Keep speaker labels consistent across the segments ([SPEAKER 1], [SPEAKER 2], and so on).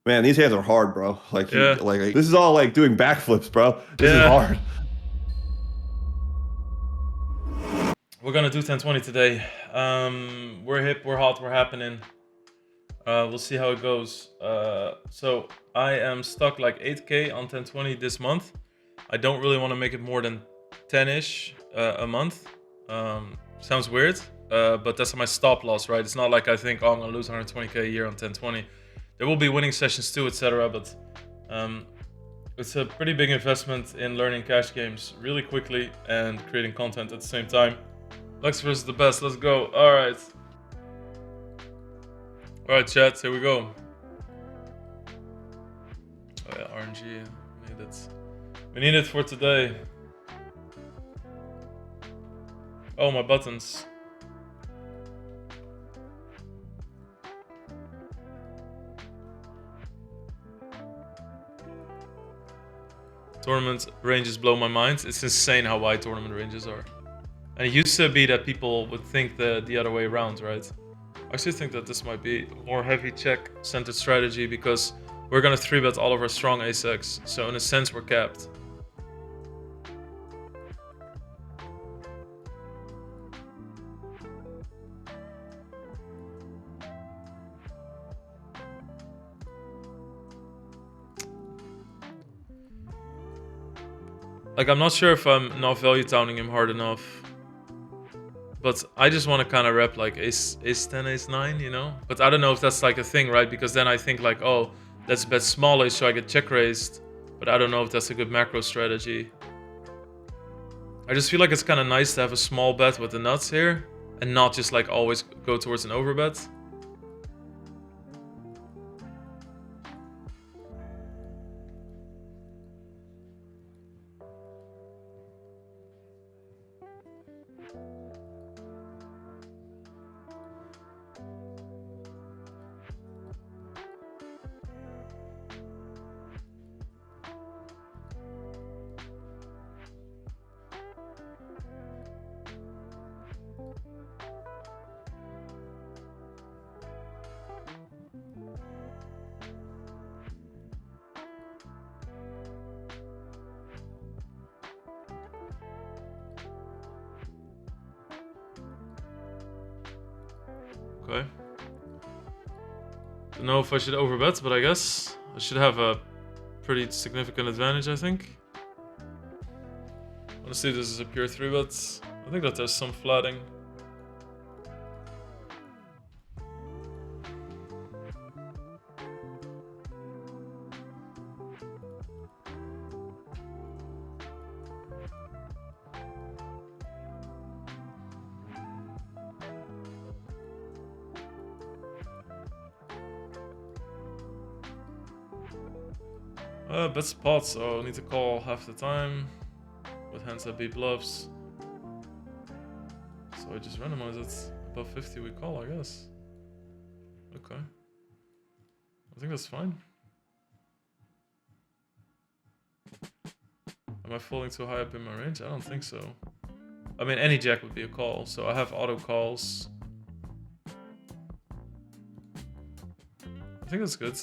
[SPEAKER 1] Man, these hands are hard, bro.
[SPEAKER 2] Yeah,
[SPEAKER 1] This is all like doing backflips, bro. This is
[SPEAKER 2] yeah.
[SPEAKER 1] hard.
[SPEAKER 2] We're gonna do 1020 today. We're hip, we're hot, we're happening. We'll see how it goes. So I am stuck like 8K on 1020 this month. I don't really want to make it more than 10-ish a month. Sounds weird, but that's my stop loss, right? It's not like I think, oh, I'm gonna lose 120K a year on 1020. There will be winning sessions too, etc. But um, it's a pretty big investment in learning cash games really quickly and creating content at the same time. Lex versus the best. Let's go. All right. All right, chat. Here we go. Oh yeah, RNG. We need it. We need it for today. Oh, my buttons. Tournament ranges blow my mind. It's insane how wide tournament ranges are. And it used to be that people would think the other way around, right? I actually think that this might be more heavy check centered strategy because we're gonna 3-bet all of our strong ace-x, so in a sense we're capped. Like, I'm not sure if I'm not value towning him hard enough. But I just want to kind of rep like ace 10, ace 9, you know? But I don't know if that's like a thing, right? Because then I think like, oh, let's bet small ace so I get check raised. But I don't know if that's a good macro strategy. I just feel like it's kind of nice to have a small bet with the nuts here. And not just like always go towards an overbet. Okay. Don't know if I should overbet, but I guess I should have a pretty significant advantage, I think. Honestly, this is a pure 3-bet. I think that there's some flatting. Bet spot, so I need to call half the time. With hands that beat bluffs. So I just randomize it. Above 50 we call, I guess. Okay. I think that's fine. Am I falling too high up in my range? I don't think so. I mean, any jack would be a call, so I have auto calls. I think that's good.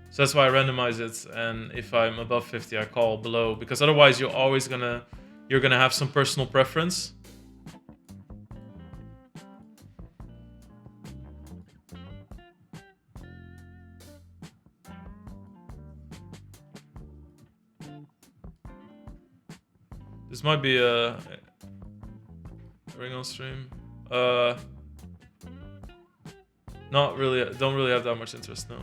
[SPEAKER 2] So that's why I randomize it, and if I'm above 50, I call below, because otherwise you're gonna have some personal preference. This might be a ring on stream. Not really. Don't really have that much interest, no.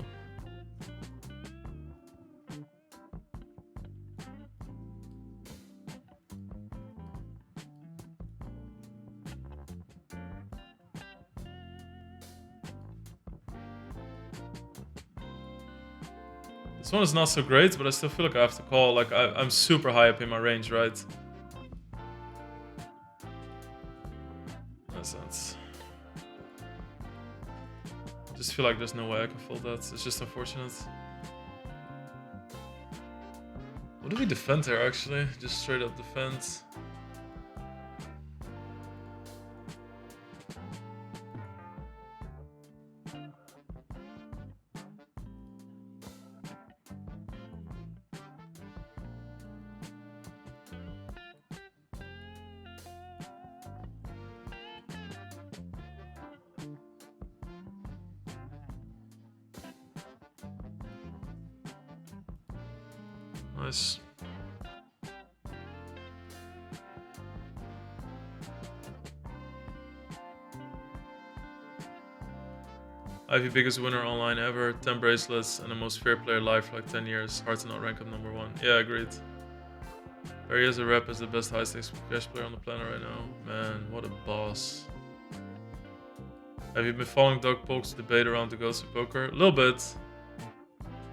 [SPEAKER 2] This one is not so great, but I still feel like I have to call. Like, I'm super high up in my range, right? In that sense. I just feel like there's no way I can fold that. It's just unfortunate. What do we defend here, actually? Just straight up defend. Nice. Ivy biggest winner online ever, 10 bracelets, and the most fair player alive for like 10 years. Hard to not rank up #1. Yeah, agreed. Barry as a rep is the best high stakes cash player on the planet right now. Man, what a boss. Have you been following Doug Polk's debate around the Ghost of Poker? A little bit.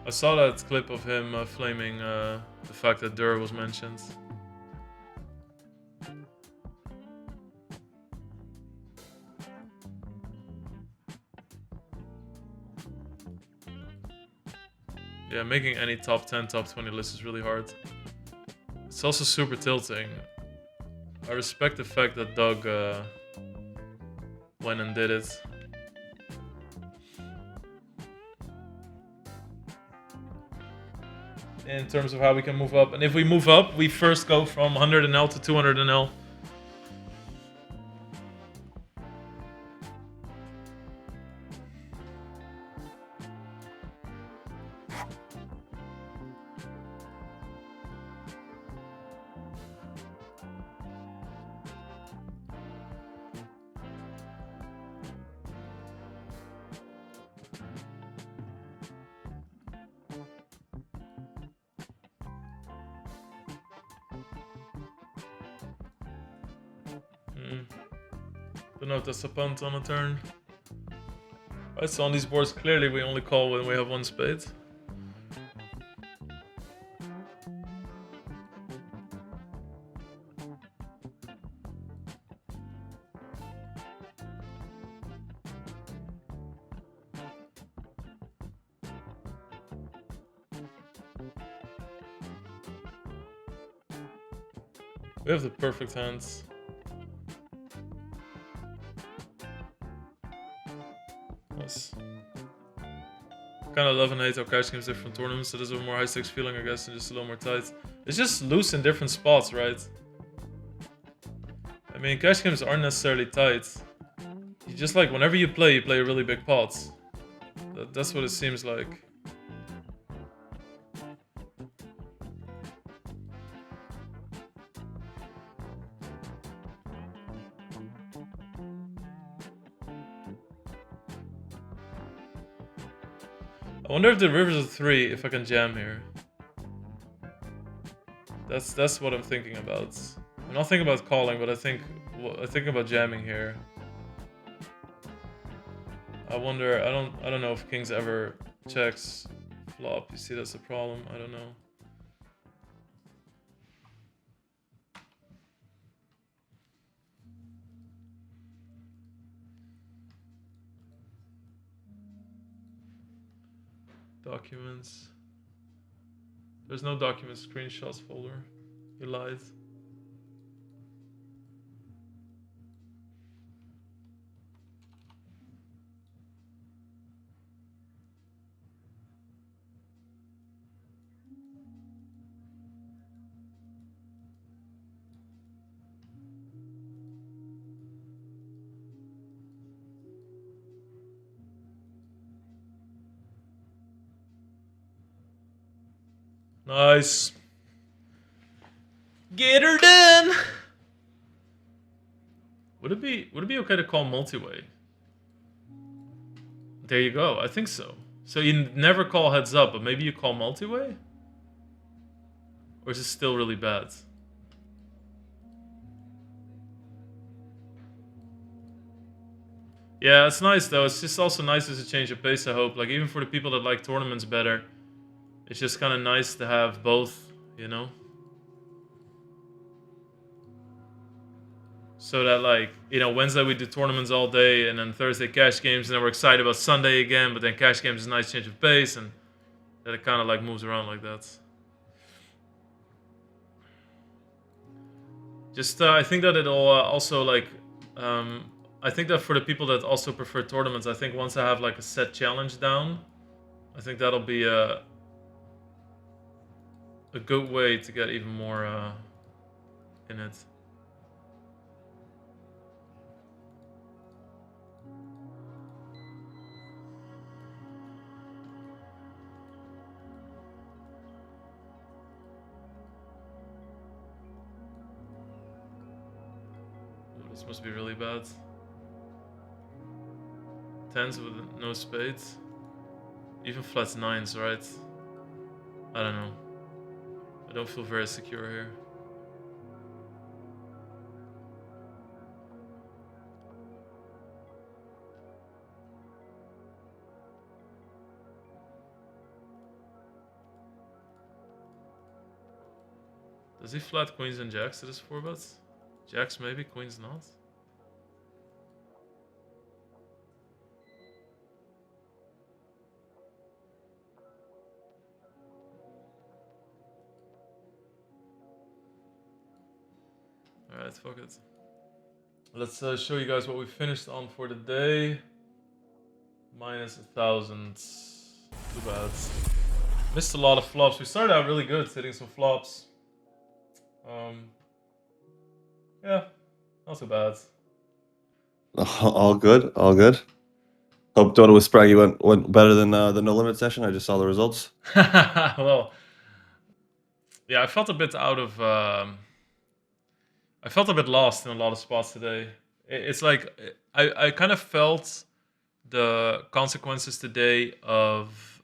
[SPEAKER 2] I saw that clip of him flaming the fact that Durr was mentioned. Yeah, making any top 10, top 20 list is really hard. It's also super tilting. I respect the fact that Doug went and did it. In terms of how we can move up. And if we move up, we first go from 100 NL to 200 NL. Don't know if that's a punt on a turn. Right, so on these boards, clearly we only call when we have one spade. We have the perfect hands. Nice. Kind of love and hate how cash games differ from tournaments. It is a more high stakes feeling, I guess, and just a little more tight. It's just loose in different spots, right? I mean, cash games aren't necessarily tight. You just like, whenever you play really big pots. That's what it seems like. I wonder if the river's a 3, if I can jam here. That's what I'm thinking about. I'm not thinking about calling, but I think about jamming here. I wonder. I don't know if kings ever checks flop. You see, that's the problem. I don't know. Documents. There's no documents screenshots folder. You lied. Nice. Get her done. Would it be okay to call multi-way? There you go. I think so. So you never call heads up, but maybe you call multi-way? Or is it still really bad? Yeah, it's nice though. It's just also nice as a change of pace, I hope. Like, even for the people that like tournaments better, it's just kind of nice to have both, you know? So that, like, you know, Wednesday we do tournaments all day, and then Thursday cash games, and then we're excited about Sunday again, but then cash games is a nice change of pace, and that it kind of like moves around like that. Just, I think that it'll also, like, I think that for the people that also prefer tournaments, I think once I have like a set challenge down, I think that'll be a good way to get even more in it. This must be really bad. Tens with no spades. Even flats nines, right? I don't know. I don't feel very secure here. Does he flat queens and jacks to this 4-bet? Jacks maybe, queens not? Alright, fuck it. Let's show you guys what we finished on for the day. Minus 1,000. Too bad. Missed a lot of flops. We started out really good, hitting some flops. Yeah, not too bad.
[SPEAKER 1] All good, all good. Hope Dota with Spraggy went better than the No Limit session. I just saw the results.
[SPEAKER 2] Well, yeah, I felt a bit out of. I felt a bit lost in a lot of spots today. It's like I kind of felt the consequences today of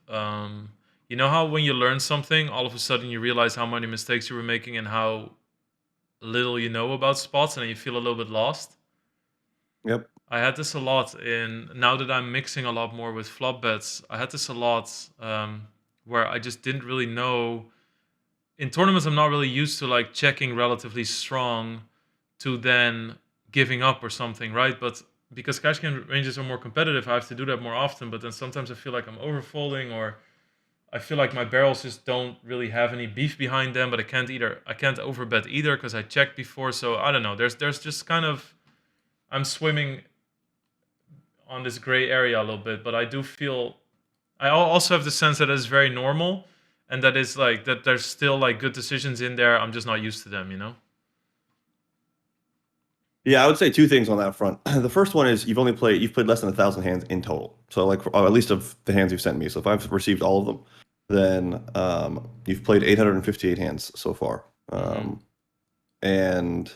[SPEAKER 2] you know how when you learn something, all of a sudden you realize how many mistakes you were making and how little you know about spots, and you feel a little bit lost.
[SPEAKER 1] Yep.
[SPEAKER 2] I had this a lot now that I'm mixing a lot more with flop bets. I had this a lot where I just didn't really know. In tournaments, I'm not really used to like checking relatively strong to then giving up or something, right? But because cash game ranges are more competitive, I have to do that more often. But then sometimes I feel like I'm overfolding, or I feel like my barrels just don't really have any beef behind them. But I can't overbet either because I checked before. So I don't know. There's just kind of, I'm swimming on this gray area a little bit. But I do feel, I also have the sense that it's very normal. And that is like that. There's still like good decisions in there. I'm just not used to them, you know.
[SPEAKER 1] Yeah, I would say two things on that front. The first one is you've played less than 1,000 hands in total. So like at least of the hands you've sent me. So if I've received all of them, then you've played 858 hands so far, and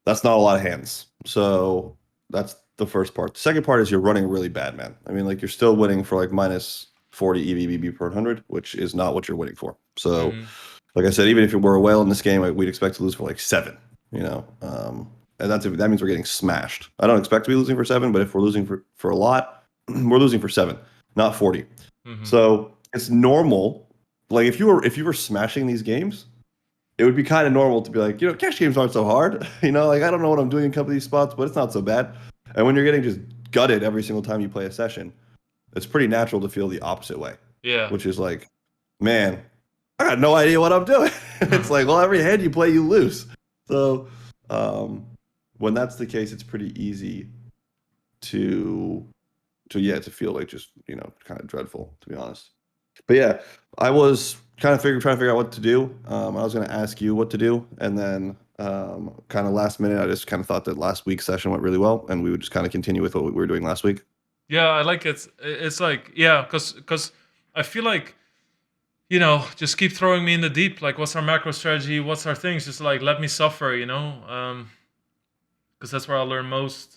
[SPEAKER 1] that's not a lot of hands. So that's the first part. The second part is you're running really bad, man. I mean, like you're still winning for like minus 40 EVBB per 100, which is not what you're winning for. So, like I said, even if you were a whale in this game, we'd expect to lose for like 7. You know, and that means we're getting smashed. I don't expect to be losing for 7, but if we're losing for a lot, we're losing for 7, not 40. So it's normal. Like if you were smashing these games, it would be kind of normal to be like, you know, cash games aren't so hard. You know, like I don't know what I'm doing in a couple of these spots, but it's not so bad. And when you're getting just gutted every single time you play a session, it's pretty natural to feel the opposite way.
[SPEAKER 2] Yeah.
[SPEAKER 1] Which is like, man, I got no idea what I'm doing. It's like, well, every hand you play, you lose. So when that's the case, it's pretty easy to feel like just, you know, kind of dreadful, to be honest. But yeah, I was kind of trying to figure out what to do. I was going to ask you what to do, and then kind of last minute, I just kind of thought that last week's session went really well, and we would just kind of continue with what we were doing last week.
[SPEAKER 2] Yeah, I like it. It's like, yeah, because I feel like, you know, just keep throwing me in the deep. Like, what's our macro strategy? What's our things? Just like, let me suffer, you know? Because that's where I'll learn most.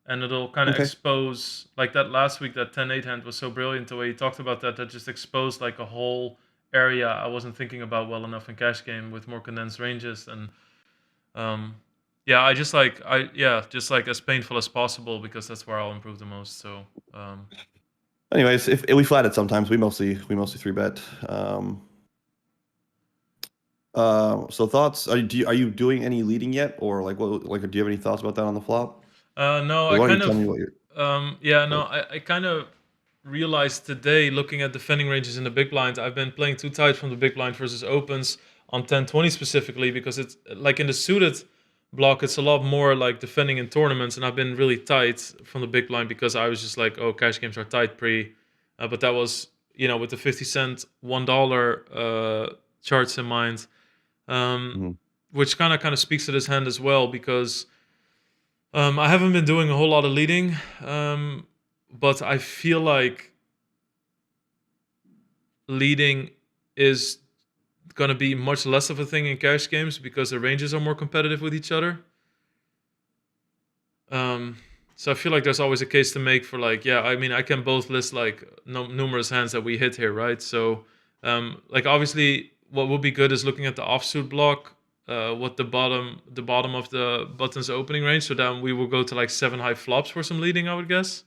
[SPEAKER 2] And it'll kind of expose, like that last week, that 10-8 hand was so brilliant. The way he talked about that just exposed like a whole area I wasn't thinking about well enough in cash game with more condensed ranges. And yeah, just like as painful as possible, because that's where I'll improve the most. So
[SPEAKER 1] anyways, if we flat it sometimes, we mostly 3-bet. So thoughts? Are you doing any leading yet, or like what? Like, do you have any thoughts about that on the flop?
[SPEAKER 2] No,
[SPEAKER 1] Like,
[SPEAKER 2] I kind
[SPEAKER 1] tell
[SPEAKER 2] of.
[SPEAKER 1] me what
[SPEAKER 2] I kind of realized today, looking at defending ranges in the big blind, I've been playing too tight from the big blind versus opens on 10-20 specifically, because it's like in the suited block, it's a lot more like defending in tournaments, and I've been really tight from the big blind because I was just like, oh, cash games are tight pre, but that was, you know, with the 50-cent $1 charts in mind, which kind of speaks to this hand as well, because I haven't been doing a whole lot of leading, but I feel like leading is going to be much less of a thing in cash games because the ranges are more competitive with each other. Um, so I feel like there's always a case to make for like, yeah, I mean, I can both list like numerous hands that we hit here, right? So, like obviously, what would be good is looking at the offsuit block, what the bottom of the button's opening range. So then we will go to like 7 high flops for some leading, I would guess.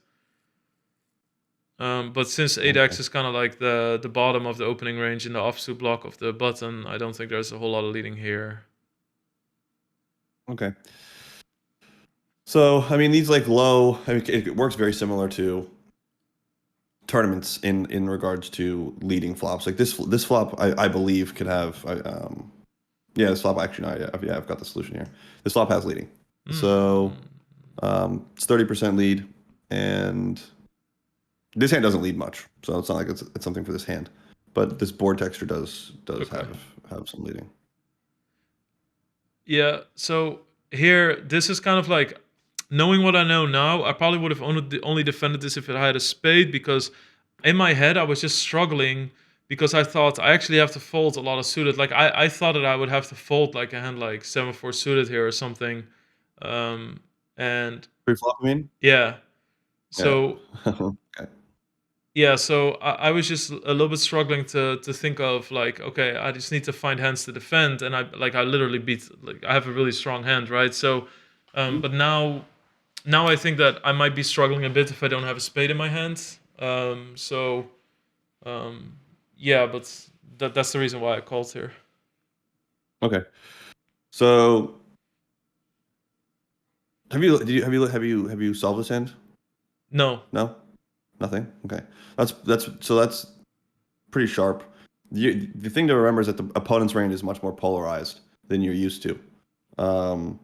[SPEAKER 2] But since 8x
[SPEAKER 1] Okay.
[SPEAKER 2] is kind of like the bottom of the opening range in the offsuit block of the button, I don't think there's a whole lot of leading here.
[SPEAKER 1] Okay. So, I mean, these like low, I mean, it works very similar to tournaments in regards to leading flops. Like this flop, I believe could have, yeah, this flop actually, no, yeah, I've got the solution here. This flop has leading. So,
[SPEAKER 2] Mm.
[SPEAKER 1] it's 30% lead, and this hand doesn't lead much, so it's not like it's something for this hand. But this board texture does
[SPEAKER 2] Okay.
[SPEAKER 1] have some leading.
[SPEAKER 2] Yeah, so here, this is kind of like knowing what I know now. I probably would have only defended this if it had a spade because in my head I was just struggling because I thought I actually have to fold a lot of suited. Like I thought that I would have to fold like a hand like 7-4 suited here or something, and
[SPEAKER 1] Pre-flop, I mean?
[SPEAKER 2] yeah.
[SPEAKER 1] Yeah.
[SPEAKER 2] So
[SPEAKER 1] Okay.
[SPEAKER 2] yeah, so I was just a little bit struggling to think of like, okay, I just need to find hands to defend, and I literally beat like I have a really strong hand, right? So,
[SPEAKER 1] Mhm.
[SPEAKER 2] but now I think that I might be struggling a bit if I don't have a spade in my hand. So um, yeah, but that's the reason why I called here.
[SPEAKER 1] Okay. So have you solved this hand?
[SPEAKER 2] No.
[SPEAKER 1] No? Nothing? Okay. That's pretty sharp. The thing to remember is that the opponent's range is much more polarized than you're used to. Um,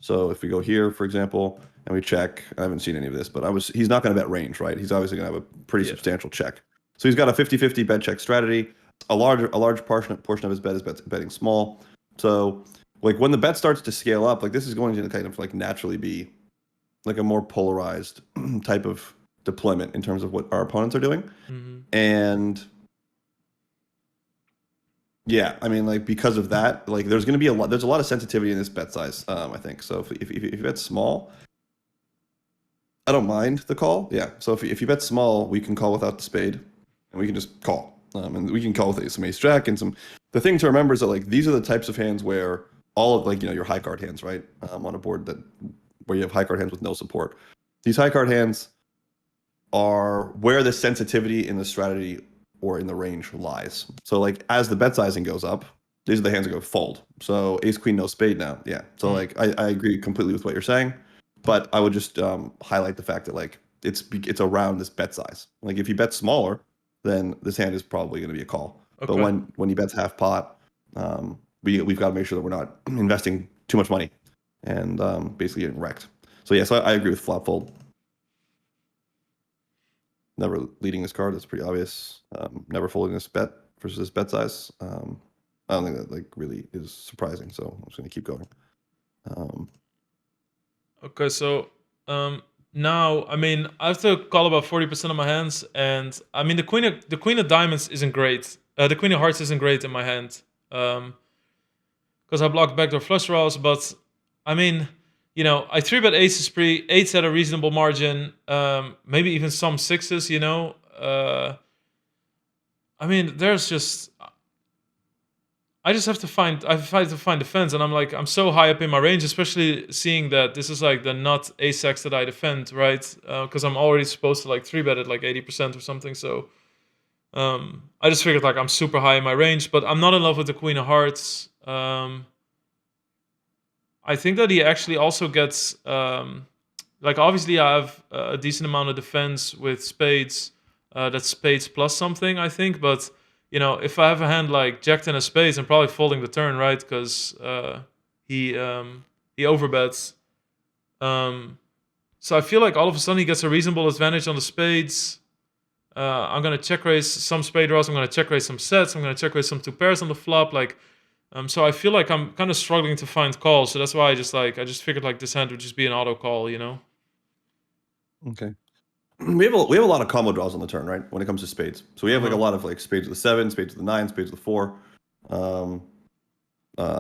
[SPEAKER 1] so if we go here, for example, and we check, I haven't seen any of this, but he's not going to bet range, right? He's obviously going to have a pretty
[SPEAKER 2] Yeah.
[SPEAKER 1] substantial check. So he's got a 50-50 bet check strategy. A large portion of his bet is betting small. So like when the bet starts to scale up, like this is going to kind of like naturally be like a more polarized type of deployment in terms of what our opponents are doing.
[SPEAKER 2] Hmm.
[SPEAKER 1] And yeah, I mean, like because of that, like there's a lot of sensitivity in this bet size. I think so. If you bet small, I don't mind the call. Yeah. So if you bet small, we can call without the spade, and we can just call. And we can call with some ace jack and some. The thing to remember is that like these are the types of hands where all of like your high card hands, right, on a board that where you have high card hands with no support. These high card hands are where the sensitivity in the strategy or in the range lies. So like as the bet sizing goes up, these are the hands that go fold. So ace queen no spade now. Yeah. So
[SPEAKER 2] Mm.
[SPEAKER 1] like I agree completely with what you're saying, but I would just highlight the fact that like it's around this bet size. Like if you bet smaller, then this hand is probably going to be a call. But
[SPEAKER 2] Okay.
[SPEAKER 1] when he bets half pot, we've got to make sure that we're not investing too much money and basically getting wrecked. So yeah, so I agree with flop fold. Never leading this card. That's pretty obvious. Never folding this bet versus this bet size. I don't think that like really is surprising. So I'm just gonna keep going. Um,
[SPEAKER 2] Okay, so um, now I mean I have to call about 40% of my hands, and I mean the queen of diamonds isn't great. The queen of hearts isn't great in my hand because I blocked backdoor flush draws. But I mean, I three bet aces pre eights at a reasonable margin, maybe even some sixes. I mean, there's just I just have to find I have to find defense, and I'm so high up in my range, especially seeing that this is like the not ace X that I defend, right? Because I'm already supposed to like three bet it like 80% or something. So I just figured like I'm super high in my range, but I'm not in love with the Queen of Hearts. I think that he actually also gets like obviously I have a decent amount of defense with spades. That's spades plus something, I think. But if I have a hand like Jack ten of spades, I'm probably folding the turn, right? Because he overbets. So I feel like all of a sudden he gets a reasonable advantage on the spades. I'm gonna check raise some spade draws. I'm gonna check raise some sets. I'm gonna check raise some two pairs on the flop. So I feel like I'm kind of struggling to find calls. So that's why I just figured like this hand would just be an auto call.
[SPEAKER 1] okay. We have a lot of combo draws on the turn, right? When it comes to spades. So we
[SPEAKER 2] Uh
[SPEAKER 1] have like a
[SPEAKER 2] huh.
[SPEAKER 1] lot of like spades with the seven, spades with the nine, spades with the four. Um,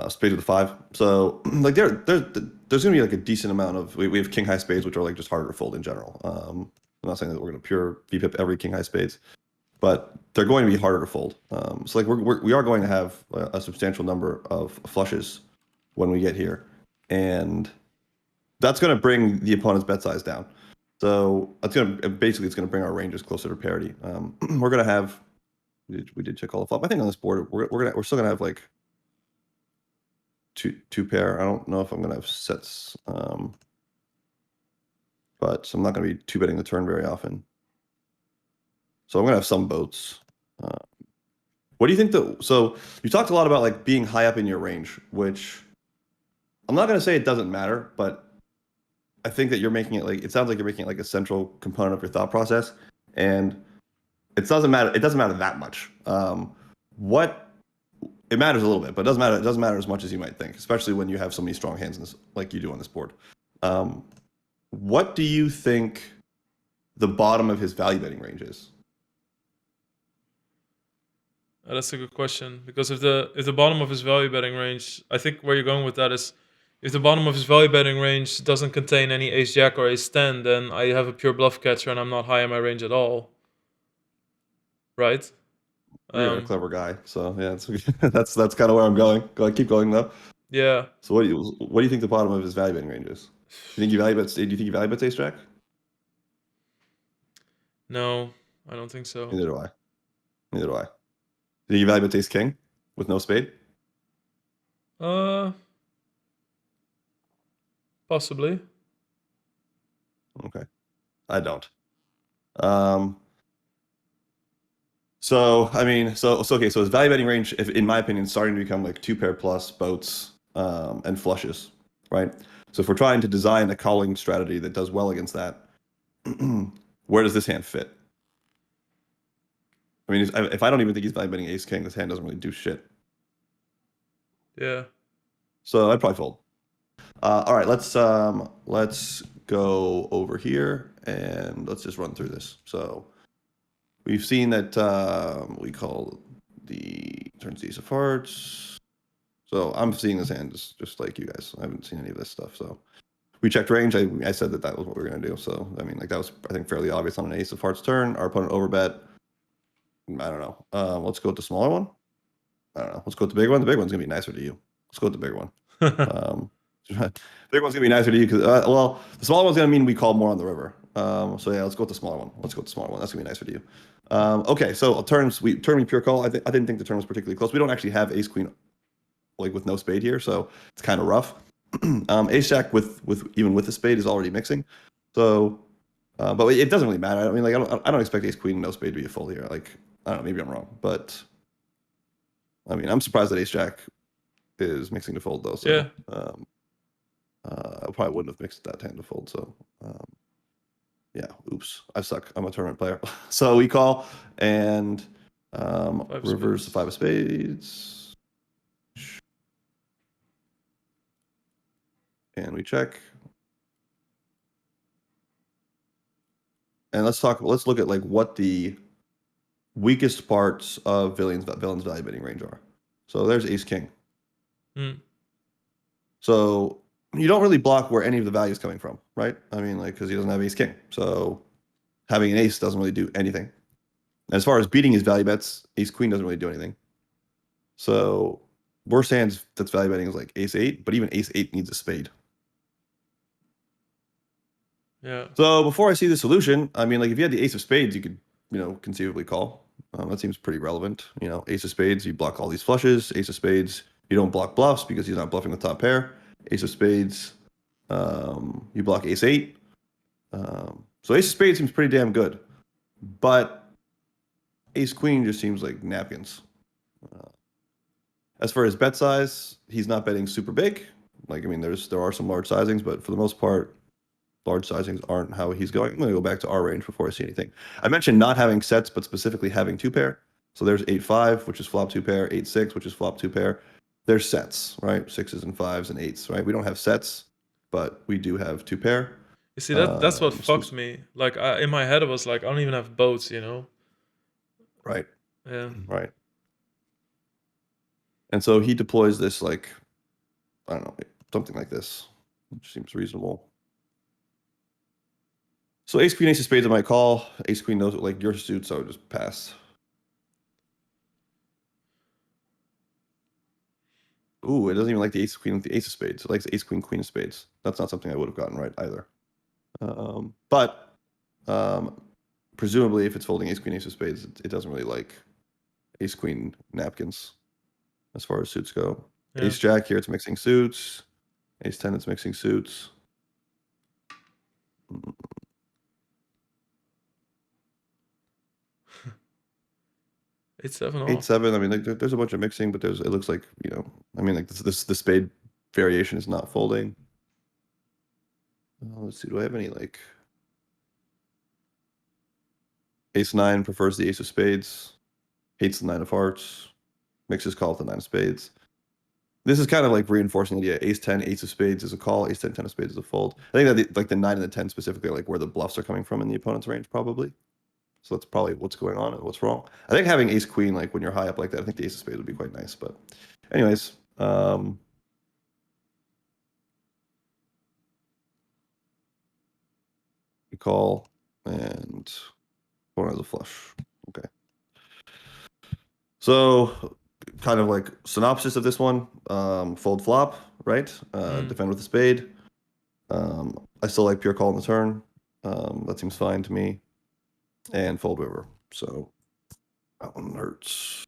[SPEAKER 1] spades with a five. So like there's gonna be like a decent amount of we have king high spades, which are like just harder to fold in general. I'm not saying that we're gonna pure VPIP every king high spades, but they're going to be harder to fold. So like we are going to have a substantial number of flushes when we get here, and that's going to bring the opponent's bet size down. So it's going to basically it's going to bring our ranges closer to parity. We're going to have we did check all the flop. I think on this board we're still going to have like two pair. I don't know if I'm going to have sets, but I'm not going to be two betting the turn very often. So I'm going to have some boats. What do you think so you talked a lot about like being high up in your range, which I'm not going to say it doesn't matter, but I think that you're making it like it sounds like you're making it like a central component of your thought process, and it doesn't matter. It doesn't matter that much. What it matters a little bit, but it doesn't matter. It doesn't matter as much as you might think, especially when you have so many strong hands in this, like you do on this board. What do you think the bottom of his value betting range is?
[SPEAKER 2] That's a good question, because if the bottom of his value betting range, I think where you're going with that is, if the bottom of his value betting range doesn't contain any ace jack or ace 10, then I have a pure bluff catcher and I'm not high in my range at all, right?
[SPEAKER 1] You're a clever guy, so yeah, that's kind of where I'm going. Go keep going though.
[SPEAKER 2] Yeah.
[SPEAKER 1] So what do you think the bottom of his value betting range is? Do you think he value bets? Do you think he value bets ace jack?
[SPEAKER 2] No, I don't think so.
[SPEAKER 1] Neither do I. Neither do I. Do you value bets ace king with no spade?
[SPEAKER 2] Uh, Possibly.
[SPEAKER 1] Okay, I don't. Um, so I mean, so okay, so his value betting range, if, in my opinion, is starting to become like two pair plus boats and flushes, right? So if we're trying to design a calling strategy that does well against that, where does this hand fit? I mean, if I don't even think he's value betting ace king, this hand doesn't really do shit.
[SPEAKER 2] Yeah.
[SPEAKER 1] So I'd probably fold. All right, let's go over here and let's just run through this. So we've seen that we call the turns ace of hearts. So I'm seeing this hand just like you guys. I haven't seen any of this stuff. So we checked range. I said that was what we were gonna do. So I mean, like that was I think fairly obvious on an ace of hearts turn. Our opponent overbet. I don't know. Let's go with the smaller one. I don't know. Let's go with the big one. The big one's gonna be nicer to you. Let's go with the bigger one. Big one's gonna be nicer to you because well, the smaller one's gonna mean we call more on the river. So yeah, let's go with the smaller one. Let's go with the smaller one. That's gonna be nicer to you. Okay, so turn we pure call. I didn't think the turn was particularly close. We don't actually have ace queen like with no spade here, so it's kind of rough. Ace jack with even with the spade is already mixing. So, but it doesn't really matter. I mean, like I don't expect ace queen no spade to be a fold here. Like I don't know, maybe I'm wrong, but I mean I'm surprised that ace jack is mixing to fold though. So,
[SPEAKER 2] Yeah.
[SPEAKER 1] I probably wouldn't have mixed that hand to fold. So, yeah, oops, I suck. I'm a tournament player. So we call and reverse the five of spades. And we check. And let's look at like what the weakest parts of villain's value betting range are. So there's ace king. So you don't really block where any of the value is coming from, right? I mean, like, because he doesn't have ace king. So having an ace doesn't really do anything. And as far as beating his value bets, ace queen doesn't really do anything. So worst hands that's value betting is like ace eight, but even ace eight needs a spade.
[SPEAKER 2] Yeah.
[SPEAKER 1] So before I see the solution, I mean, like if you had the ace of spades, you could, conceivably call. That seems pretty relevant. Ace of spades, you block all these flushes. Ace of spades, you don't block bluffs because he's not bluffing the top pair. Ace of spades, you block ace eight. So ace of spades seems pretty damn good, but ace queen just seems like napkins. As for his bet size, he's not betting super big. Like I mean, there are some large sizings, but for the most part, large sizings aren't how he's going. I'm going to go back to our range before I see anything. I mentioned not having sets, but specifically having two pair. So there's 8-5, which is flop two pair, 8-6, which is flop two pair. There's sets, right? Sixes and fives and eights, right? We don't have sets, but we do have two pair.
[SPEAKER 2] You see, that's what fucked me. Like in my head, it was like I don't even have boats,
[SPEAKER 1] Right.
[SPEAKER 2] Yeah.
[SPEAKER 1] Right. And so he deploys this like, I don't know, something like this, which seems reasonable. So ace queen ace of spades I might call. Ace queen knows like your suits, so I would just pass. Ooh, it doesn't even like the ace queen with the ace of spades. It likes ace queen queen of spades. That's not something I would have gotten right either. But presumably, if it's folding ace queen ace of spades, it doesn't really like ace queen napkins as far as suits go.
[SPEAKER 2] Yeah.
[SPEAKER 1] Ace jack here, it's mixing suits. Ace 10, it's mixing suits.
[SPEAKER 2] It's 7 off.
[SPEAKER 1] 8-7. I mean, like, there's a bunch of mixing, but it looks like, I mean, like the spade variation is not folding. Let's see, do I have any like ace 9 prefers the ace of spades, hates the 9 of hearts, mixes call with the 9 of spades. This is kind of like reinforcing the idea. Ace 10, ace of spades is a call. Ace 10, 10 of spades is a fold. I think that like the 9 and the 10 specifically are like where the bluffs are coming from in the opponent's range, probably. So that's probably what's going on and what's wrong. I think having ace queen, like when you're high up like that, I think the ace of spades would be quite nice. But anyways, we call and opponent has a flush. Okay. So kind of like synopsis of this one, fold flop, right? Defend with a spade. I still like pure call on the turn. That seems fine to me. And fold river. So that one hurts.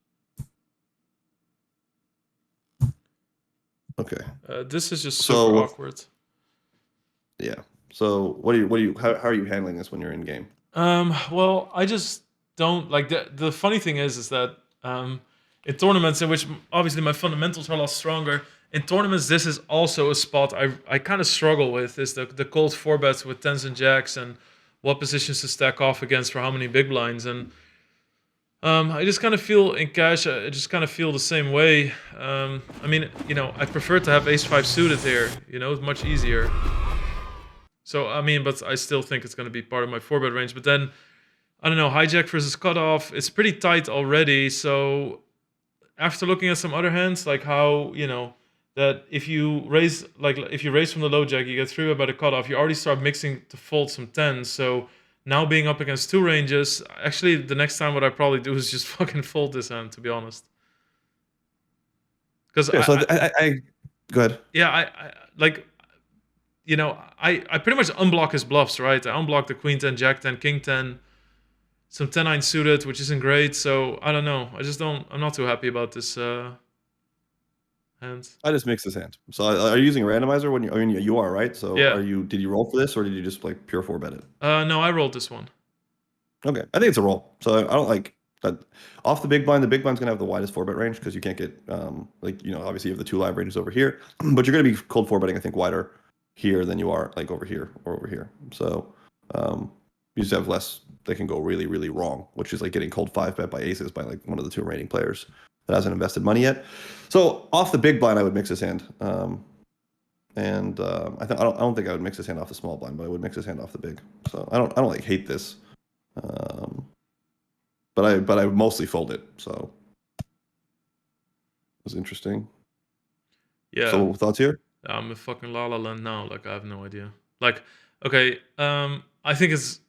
[SPEAKER 1] Okay.
[SPEAKER 2] This is just
[SPEAKER 1] So
[SPEAKER 2] super awkward.
[SPEAKER 1] Yeah. So how are you handling this when you're in game?
[SPEAKER 2] Well, I just don't like the funny thing is that in tournaments in which obviously my fundamentals are a lot stronger. In tournaments, this is also a spot I kind of struggle with is the cold four bets with tens and jacks and what positions to stack off against for how many big blinds. And I just kind of feel in cash, I just kind of feel the same way. I mean, I prefer to have ace five suited here. It's much easier. So, I mean, but I still think it's going to be part of my four bet range. But then, I don't know, hijack versus cutoff, it's pretty tight already. So, after looking at some other hands, like how, that if you raise from the low jack, you get 3-bet by the cutoff, you already start mixing to fold some tens. So now being up against two ranges, actually the next time what I probably do is just fucking fold this hand, to be honest. Because
[SPEAKER 1] Yeah, so I go ahead.
[SPEAKER 2] yeah, I like, I pretty much unblock his bluffs, right? I unblock the queen 10, jack 10, king 10, some 10-9 suited, which isn't great. So I don't know. I'm not too happy about this hand.
[SPEAKER 1] I just mix this hand. So are you using a randomizer when I mean, you are, right? So
[SPEAKER 2] Yeah.
[SPEAKER 1] did you roll for this or did you just like pure four bet it?
[SPEAKER 2] No, I rolled this one.
[SPEAKER 1] Okay. I think it's a roll. So I don't like that off the big blind. The big blind's gonna have the widest four bet range because you can't get obviously you have the two live ranges over here, but you're gonna be cold four betting, I think, wider here than you are like over here or over here. So you just have less that can go really, really wrong, which is like getting cold five bet by aces by like one of the two remaining players that hasn't invested money yet. So off the big blind, I would mix this hand. I don't think I would mix this hand off the small blind, but I would mix this hand off the big. So I don't like hate this. But I mostly fold it. So it was interesting.
[SPEAKER 2] Yeah.
[SPEAKER 1] So thoughts here?
[SPEAKER 2] I'm a fucking La La Land now. Like I have no idea. Like, okay, I think it's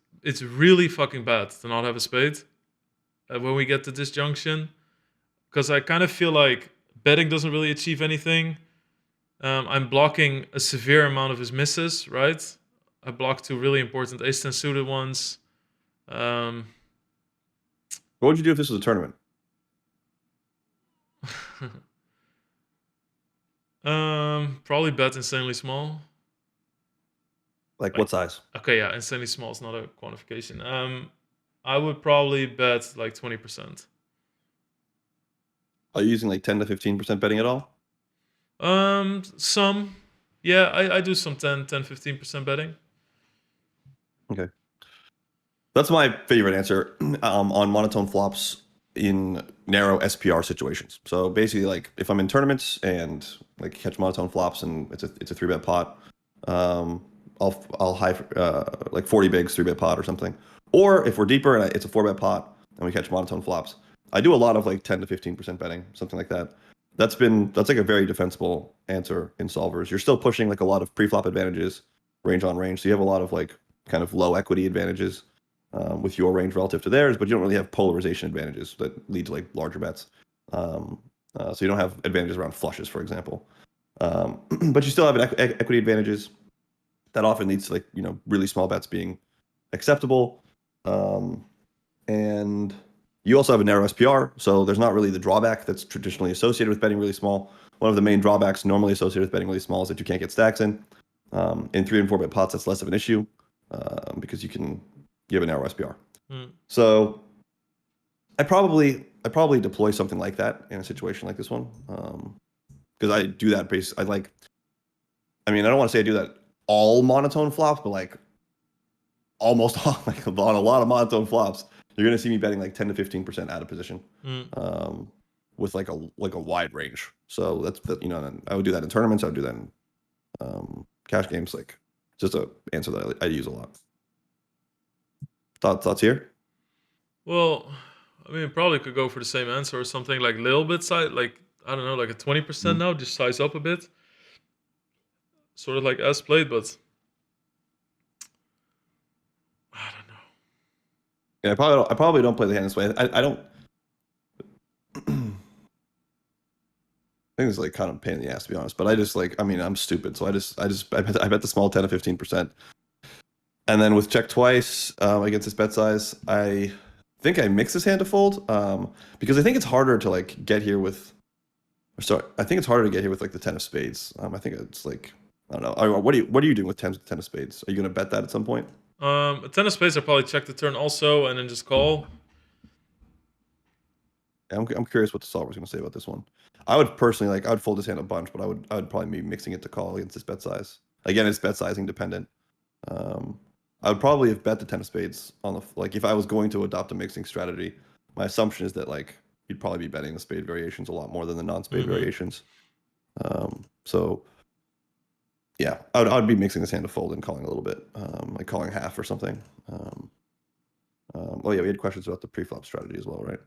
[SPEAKER 2] really fucking bad to not have a spade when we get to this junction, because I kind of feel like betting doesn't really achieve anything. I'm blocking a severe amount of his misses, right? I blocked two really important ace-10 suited ones.
[SPEAKER 1] What would you do if this was a tournament?
[SPEAKER 2] Probably bet insanely small.
[SPEAKER 1] Like what size?
[SPEAKER 2] Okay, yeah, insanely small is not a quantification. I would probably bet like 20%.
[SPEAKER 1] Are you using like 10 to 15% betting at all?
[SPEAKER 2] Some. Yeah, I do some 10, 15% betting.
[SPEAKER 1] Okay. That's my favorite answer on monotone flops in narrow SPR situations. So basically, like if I'm in tournaments and like catch monotone flops and it's a 3-bet pot, I'll high like 40 bigs 3-bet pot or something. Or if we're deeper and it's a 4-bet pot and we catch monotone flops, I do a lot of like 10 to 15% betting, something like that. that's like a very defensible answer in solvers. You're still pushing like a lot of pre-flop advantages, range on range. So you have a lot of like kind of low equity advantages with your range relative to theirs, but you don't really have polarization advantages that lead to like larger bets. So you don't have advantages around flushes, for example. But you still have equity advantages that often leads to like really small bets being acceptable. And you also have a narrow SPR, so there's not really the drawback that's traditionally associated with betting really small. One of the main drawbacks normally associated with betting really small is that you can't get stacks in. In 3 and 4 bet pots, that's less of an issue because you have a narrow SPR. So I probably deploy something like that in a situation like this one because I do that I don't want to say I do that all monotone flops, but like almost all, like on a lot of monotone flops, you're gonna see me betting like 10 to 15% out of position, with like a wide range. So that's I would do that in tournaments. I would do that in cash games. Like just a answer that I use a lot. Thoughts here?
[SPEAKER 2] Well, I mean, probably could go for the same answer or something like little bit size, like I don't know, like a 20% now, just size up a bit, sort of like as played, but I don't know.
[SPEAKER 1] Yeah, I probably don't play the hand this way. I don't. I think it's like kind of a pain in the ass to be honest, but I just like I'm stupid, so I bet the small 10 to 15%, and then with check twice against this bet size, I think I mix this hand to fold because I think it's harder to like get here with. Sorry, I think it's harder to get here with like the 10 of spades. I think it's like I don't know. What are you doing with 10 of spades? Are you going to bet that at some point?
[SPEAKER 2] A 10 of spades, I probably check the turn also, and then just call.
[SPEAKER 1] Yeah, I'm curious what the solver's going to say about this one. I would personally I would fold this hand a bunch, but I would probably be mixing it to call against this bet size. Again, it's bet sizing dependent. I would probably have bet the 10 of spades on if I was going to adopt a mixing strategy. My assumption is that like you'd probably be betting the spade variations a lot more than the non-spade variations. So yeah, I would be mixing this hand to fold and calling a little bit, like calling half or something. Oh yeah, we had questions about the pre-flop strategy as well, right?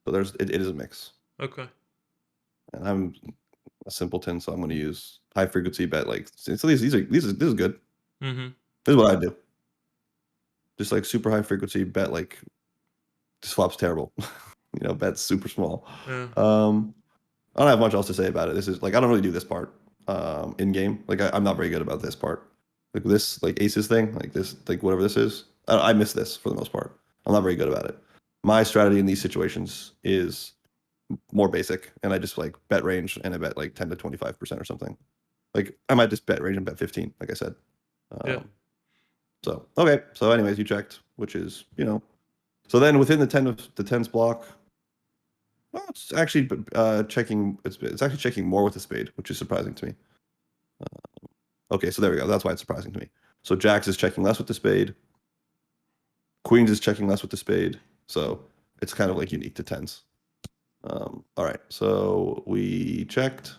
[SPEAKER 1] So it is a mix.
[SPEAKER 2] Okay.
[SPEAKER 1] And I'm a simpleton, so I'm going to use high frequency bet. Like so this is good. This is what I do. Just like super high frequency bet, like this flop's terrible. Bet's super small.
[SPEAKER 2] Yeah.
[SPEAKER 1] I don't have much else to say about it. This is like I don't really do this part in game. Like I'm not very good about this part. Like this, like aces thing, like this, like whatever this is. I miss this for the most part. I'm not very good about it. My strategy in these situations is more basic, and I just like bet range and I bet like 10 to 25% or something. Like I might just bet range and bet 15, like I said.
[SPEAKER 2] Yeah.
[SPEAKER 1] So okay. So anyways, you checked, which is So then within the 10s block, well, it's actually checking. It's actually checking more with the spade, which is surprising to me. Okay, so there we go. That's why it's surprising to me. So jacks is checking less with the spade. Queens is checking less with the spade. So it's kind of like unique to 10s. All right, so we checked,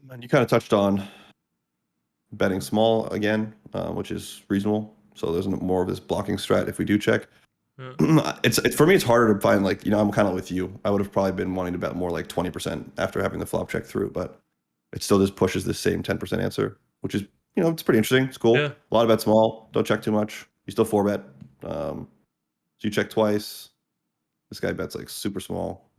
[SPEAKER 1] and you kind of touched on betting small again, which is reasonable. So there's more of this blocking strat if we do check. Yeah. It's for me. It's harder to find like I'm kind of with you. I would have probably been wanting to bet more like 20% after having the flop check through, but it still just pushes the same 10% answer, which is it's pretty interesting. It's cool.
[SPEAKER 2] Yeah.
[SPEAKER 1] A lot of bet small. Don't check too much. You still 4-bet. So you check twice. This guy bets like super small.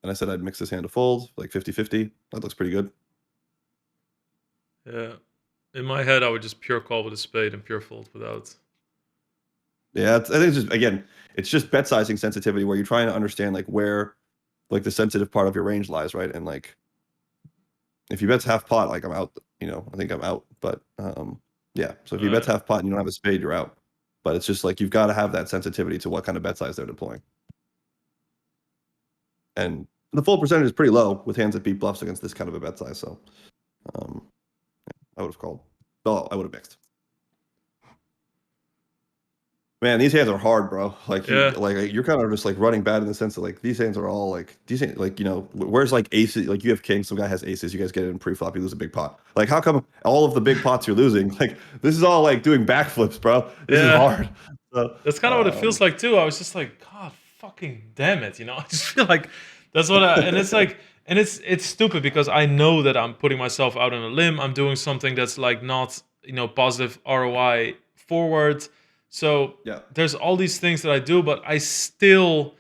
[SPEAKER 1] And I said I'd mix this hand to fold, like 50-50. That looks pretty good.
[SPEAKER 2] Yeah. In my head, I would just pure call with a spade and pure fold without.
[SPEAKER 1] Yeah, I think it's just again, it's just bet sizing sensitivity where you're trying to understand like where like the sensitive part of your range lies, right? And like if you bet's half pot, like I'm out, I think I'm out. But yeah, so if you bet's half pot and you don't have a spade, you're out. But it's just like you've got to have that sensitivity to what kind of bet size they're deploying. And the full percentage is pretty low with hands that beat bluffs against this kind of a bet size. So I would have called. Oh, I would have mixed. Man, these hands are hard, bro. Like, you're kind of just like running bad in the sense that like these hands are all like decent. Like, where's like aces? Like you have kings, some guy has aces. You guys get it in pre-flop, you lose a big pot. Like, how come all of the big pots you're losing? Like, this is all like doing backflips, bro. This is hard. So,
[SPEAKER 2] that's kind of what it feels like too. I was just like, God, fucking damn it, I just feel like that's what I, and it's like, and it's stupid because I know that I'm putting myself out on a limb. I'm doing something that's like not, positive ROI forward. So
[SPEAKER 1] Yeah.
[SPEAKER 2] there's all these things that I do, but I still,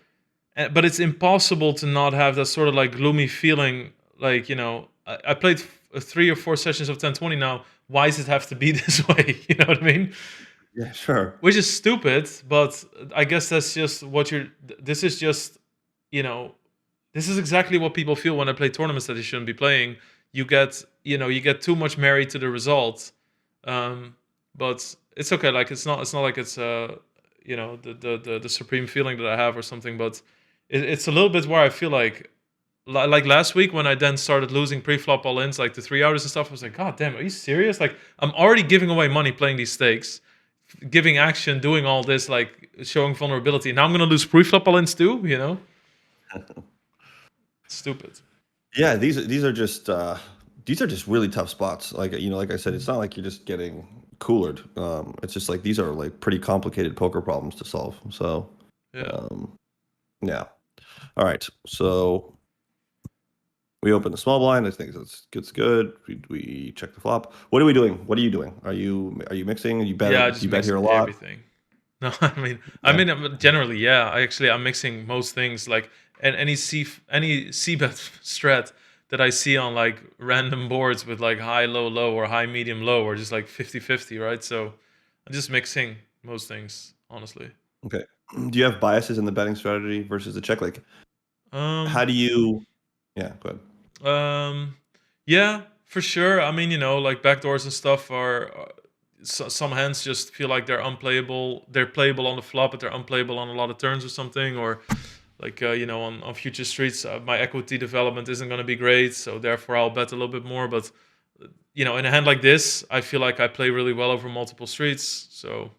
[SPEAKER 2] but it's impossible to not have that sort of like gloomy feeling. Like, I played 3 or 4 sessions of 1020 now. Why does it have to be this way? You know what I mean?
[SPEAKER 1] Yeah, sure.
[SPEAKER 2] Which is stupid, but I guess that's just what you're. This is just, you know, this is exactly what people feel when they play tournaments that they shouldn't be playing. You get too much married to the result, but it's okay. Like it's not like it's the supreme feeling that I have or something. But it's a little bit where I feel like last week when I then started losing pre-flop all-ins, like the 3 hours and stuff. I was like, God damn, are you serious? Like I'm already giving away money playing these stakes, giving action, doing all this, like showing vulnerability. Now I'm gonna lose pre-flop all-ins too. Stupid.
[SPEAKER 1] Yeah, these are just really tough spots. Like like I said, it's not like you're just getting coolered. It's just like these are like pretty complicated poker problems to solve. So
[SPEAKER 2] Yeah.
[SPEAKER 1] yeah. All right. So we open the small blind. I think it's good. We check the flop. What are we doing? What are you doing? Are you mixing? You bet
[SPEAKER 2] Yeah, I just
[SPEAKER 1] you bet
[SPEAKER 2] mix
[SPEAKER 1] here a lot?
[SPEAKER 2] everything. No, generally, yeah. I'm mixing most things, like, and any c bet strat that I see on like random boards with like high low low or high medium low or just like 50-50, right? So I'm just mixing most things, honestly.
[SPEAKER 1] Okay. Do you have biases in the betting strategy versus the check? Like, how
[SPEAKER 2] Um,
[SPEAKER 1] do you? Yeah, go ahead.
[SPEAKER 2] yeah, for sure. I mean, like backdoors and stuff are. Some hands just feel like they're unplayable. They're playable on the flop, but they're unplayable on a lot of turns or something. Or like on future streets, my equity development isn't going to be great, so therefore I'll bet a little bit more. But in a hand like this, I feel like I play really well over multiple streets, so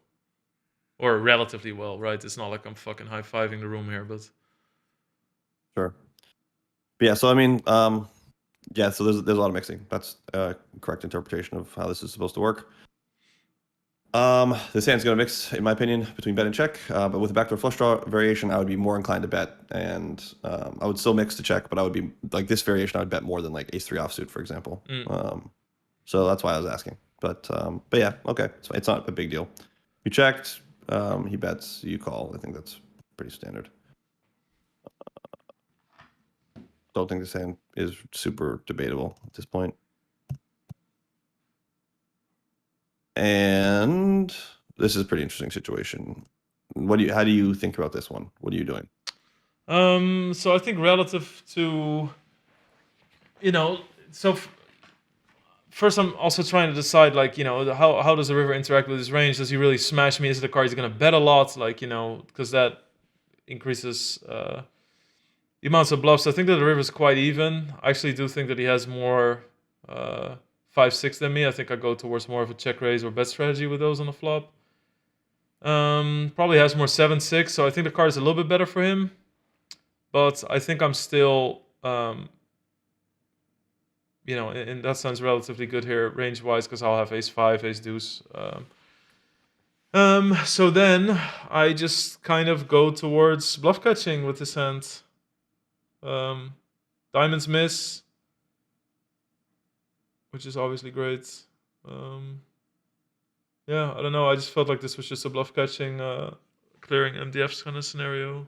[SPEAKER 2] or relatively well, right? It's not like I'm fucking high fiving the room here, but
[SPEAKER 1] Sure. But yeah. So I mean, yeah. So there's a lot of mixing. That's a correct interpretation of how this is supposed to work. This hand's going to mix, in my opinion, between bet and check. But with a backdoor flush draw variation, I would be more inclined to bet, and I would still mix to check. But I would be like this variation, I would bet more than like ace three offsuit, for example. So that's why I was asking. But yeah, okay, so it's not a big deal. You checked, he bets, you call. I think that's pretty standard. Don't think this hand is super debatable at this point. And this is a pretty interesting situation. How do you think about this one? What are you doing?
[SPEAKER 2] So I think relative to, so first I'm also trying to decide, like, how does the river interact with his range? Does he really smash me? Is it a card he's gonna bet a lot? Like, because that increases the amounts of bluffs. I think that the river is quite even. I actually do think that he has more 5-6 than me. I think I go towards more of a check raise or bet strategy with those on the flop. Probably has more 7-6, so I think the card is a little bit better for him. But I think I'm still, in that sense, relatively good here range-wise because I'll have ace-5, ace-deuce. So then I just kind of go towards bluff catching with this hand. Diamonds miss, which is obviously great. Yeah, I don't know. I just felt like this was just a bluff catching, clearing MDFs kind of scenario.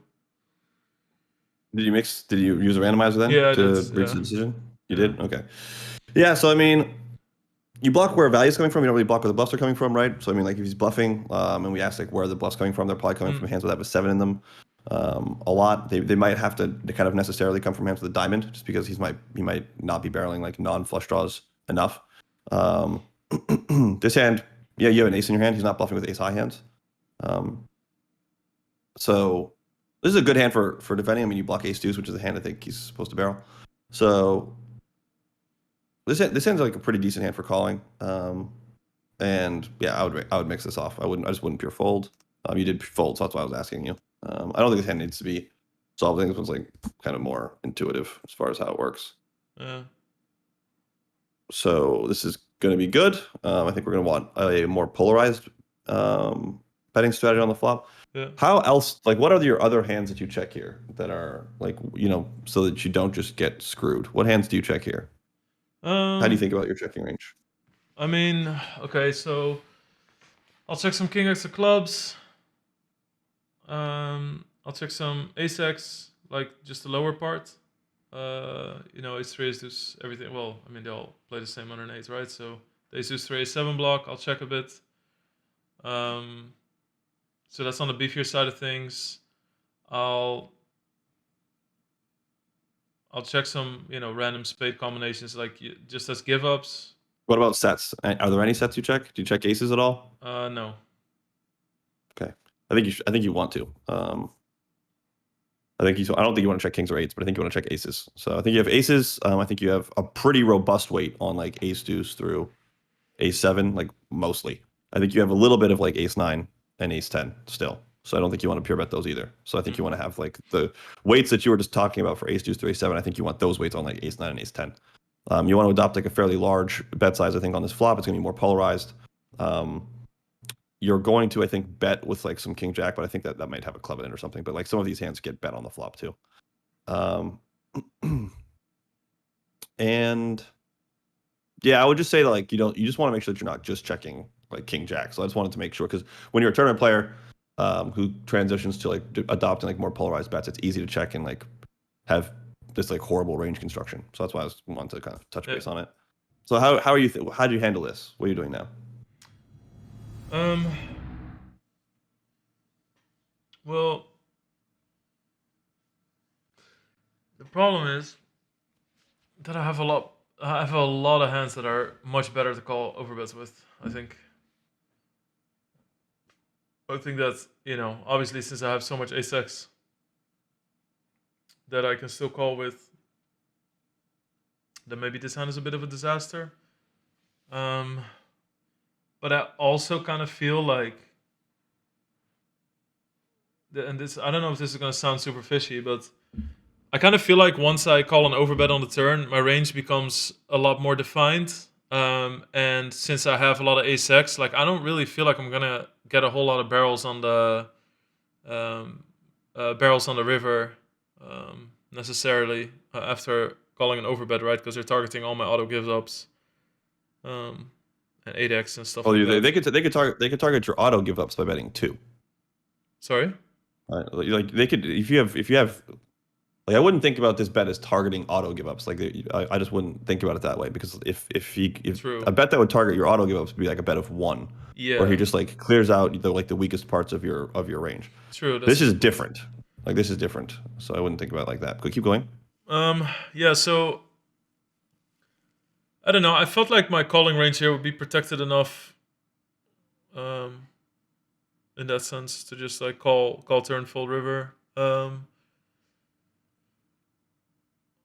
[SPEAKER 1] Did you mix? Did you use a randomizer then
[SPEAKER 2] Yeah, I did.
[SPEAKER 1] to reach
[SPEAKER 2] Yeah.
[SPEAKER 1] the decision? You
[SPEAKER 2] Yeah.
[SPEAKER 1] did? Okay. Yeah, so I mean, you block where value is coming from. You don't really block where the bluffs are coming from, right? So I mean, like if he's bluffing, and we ask like where are the bluffs coming from, they're probably coming from hands that have a 7 in them. A lot. They might have to kind of necessarily come from hands with a diamond, just because he might not be barreling like non-flush draws enough. This hand, yeah, you have an ace in your hand. He's not bluffing with ace high hands. So this is a good hand for defending. I mean, you block ace deuce, which is a hand I think he's supposed to barrel. So this hand's like a pretty decent hand for calling. And yeah, I would mix this off. I just wouldn't pure fold. You did fold, so that's why I was asking you. I don't think this hand needs to be solved. I think this one's like kind of more intuitive as far as how it works.
[SPEAKER 2] Yeah.
[SPEAKER 1] So this is going to be good. I think we're going to want a more polarized betting strategy on the flop.
[SPEAKER 2] Yeah.
[SPEAKER 1] How else, like, what are your other hands that you check here that are like, so that you don't just get screwed? What hands do you check here? How do you
[SPEAKER 2] Um,
[SPEAKER 1] think about your checking range?
[SPEAKER 2] I mean, okay, so I'll check some king x of clubs. I'll check some ace x, like just the lower part. Ace three, ace deuce, everything. Well, I mean, they all play the same under an eight, right? So the ace deuce three, ace seven block, I'll check a bit. So that's on the beefier side of things. I'll check some, random spade combinations, like just as give ups.
[SPEAKER 1] What about sets? Are there any sets you check? Do you check aces at all?
[SPEAKER 2] No.
[SPEAKER 1] Okay. I think you want to. I don't think you want to check kings or eights, but I think you want to check aces. So I think you have aces. I think you have a pretty robust weight on like ace deuce through ace seven, like mostly. I think you have a little bit of like ace nine and ace 10 still. So I don't think you want to pure bet those either. So I think you want to have like the weights that you were just talking about for ace deuce through ace seven. I think you want those weights on like ace nine and ace 10. You want to adopt like a fairly large bet size, I think, on this flop. It's going to be more polarized. You're going to, I think, bet with like some king jack, but I think that might have a club in it or something. But like some of these hands get bet on the flop too. And yeah, I would just say that, like, you just want to make sure that you're not just checking like king jack. So I just wanted to make sure, because when you're a tournament player who transitions to like adopting like more polarized bets, it's easy to check and like have this like horrible range construction. So that's why I wanted to kind of touch base on it. So how are you? How do you handle this? What are you doing now?
[SPEAKER 2] Well, the problem is that I have a lot of hands that are much better to call overbets with, I think. I think that, obviously since I have so much ace-x that I can still call with, then maybe this hand is a bit of a disaster. But I also kind of feel like, and this, I don't know if this is going to sound super fishy, but I kind of feel like once I call an overbet on the turn, my range becomes a lot more defined. And since I have a lot of ace-x, like, I don't really feel like I'm gonna get a whole lot of barrels on the river necessarily after calling an overbet, right? Because they're targeting all my auto give ups, and 8x and stuff
[SPEAKER 1] Oh,
[SPEAKER 2] like that.
[SPEAKER 1] they could target your auto give ups by betting two.
[SPEAKER 2] Sorry.
[SPEAKER 1] Like they could, if you have like, I wouldn't think about this bet as targeting auto give ups. Like I just wouldn't think about it that way, because if
[SPEAKER 2] True.
[SPEAKER 1] a bet that would target your auto give ups would be like a bet of one,
[SPEAKER 2] Yeah.
[SPEAKER 1] where he just like clears out the weakest parts of your range.
[SPEAKER 2] True.
[SPEAKER 1] This is different. Like, this is different. So I wouldn't think about it like that. But keep going.
[SPEAKER 2] Yeah. So I don't know. I felt like my calling range here would be protected enough, in that sense, to just like call turn full river.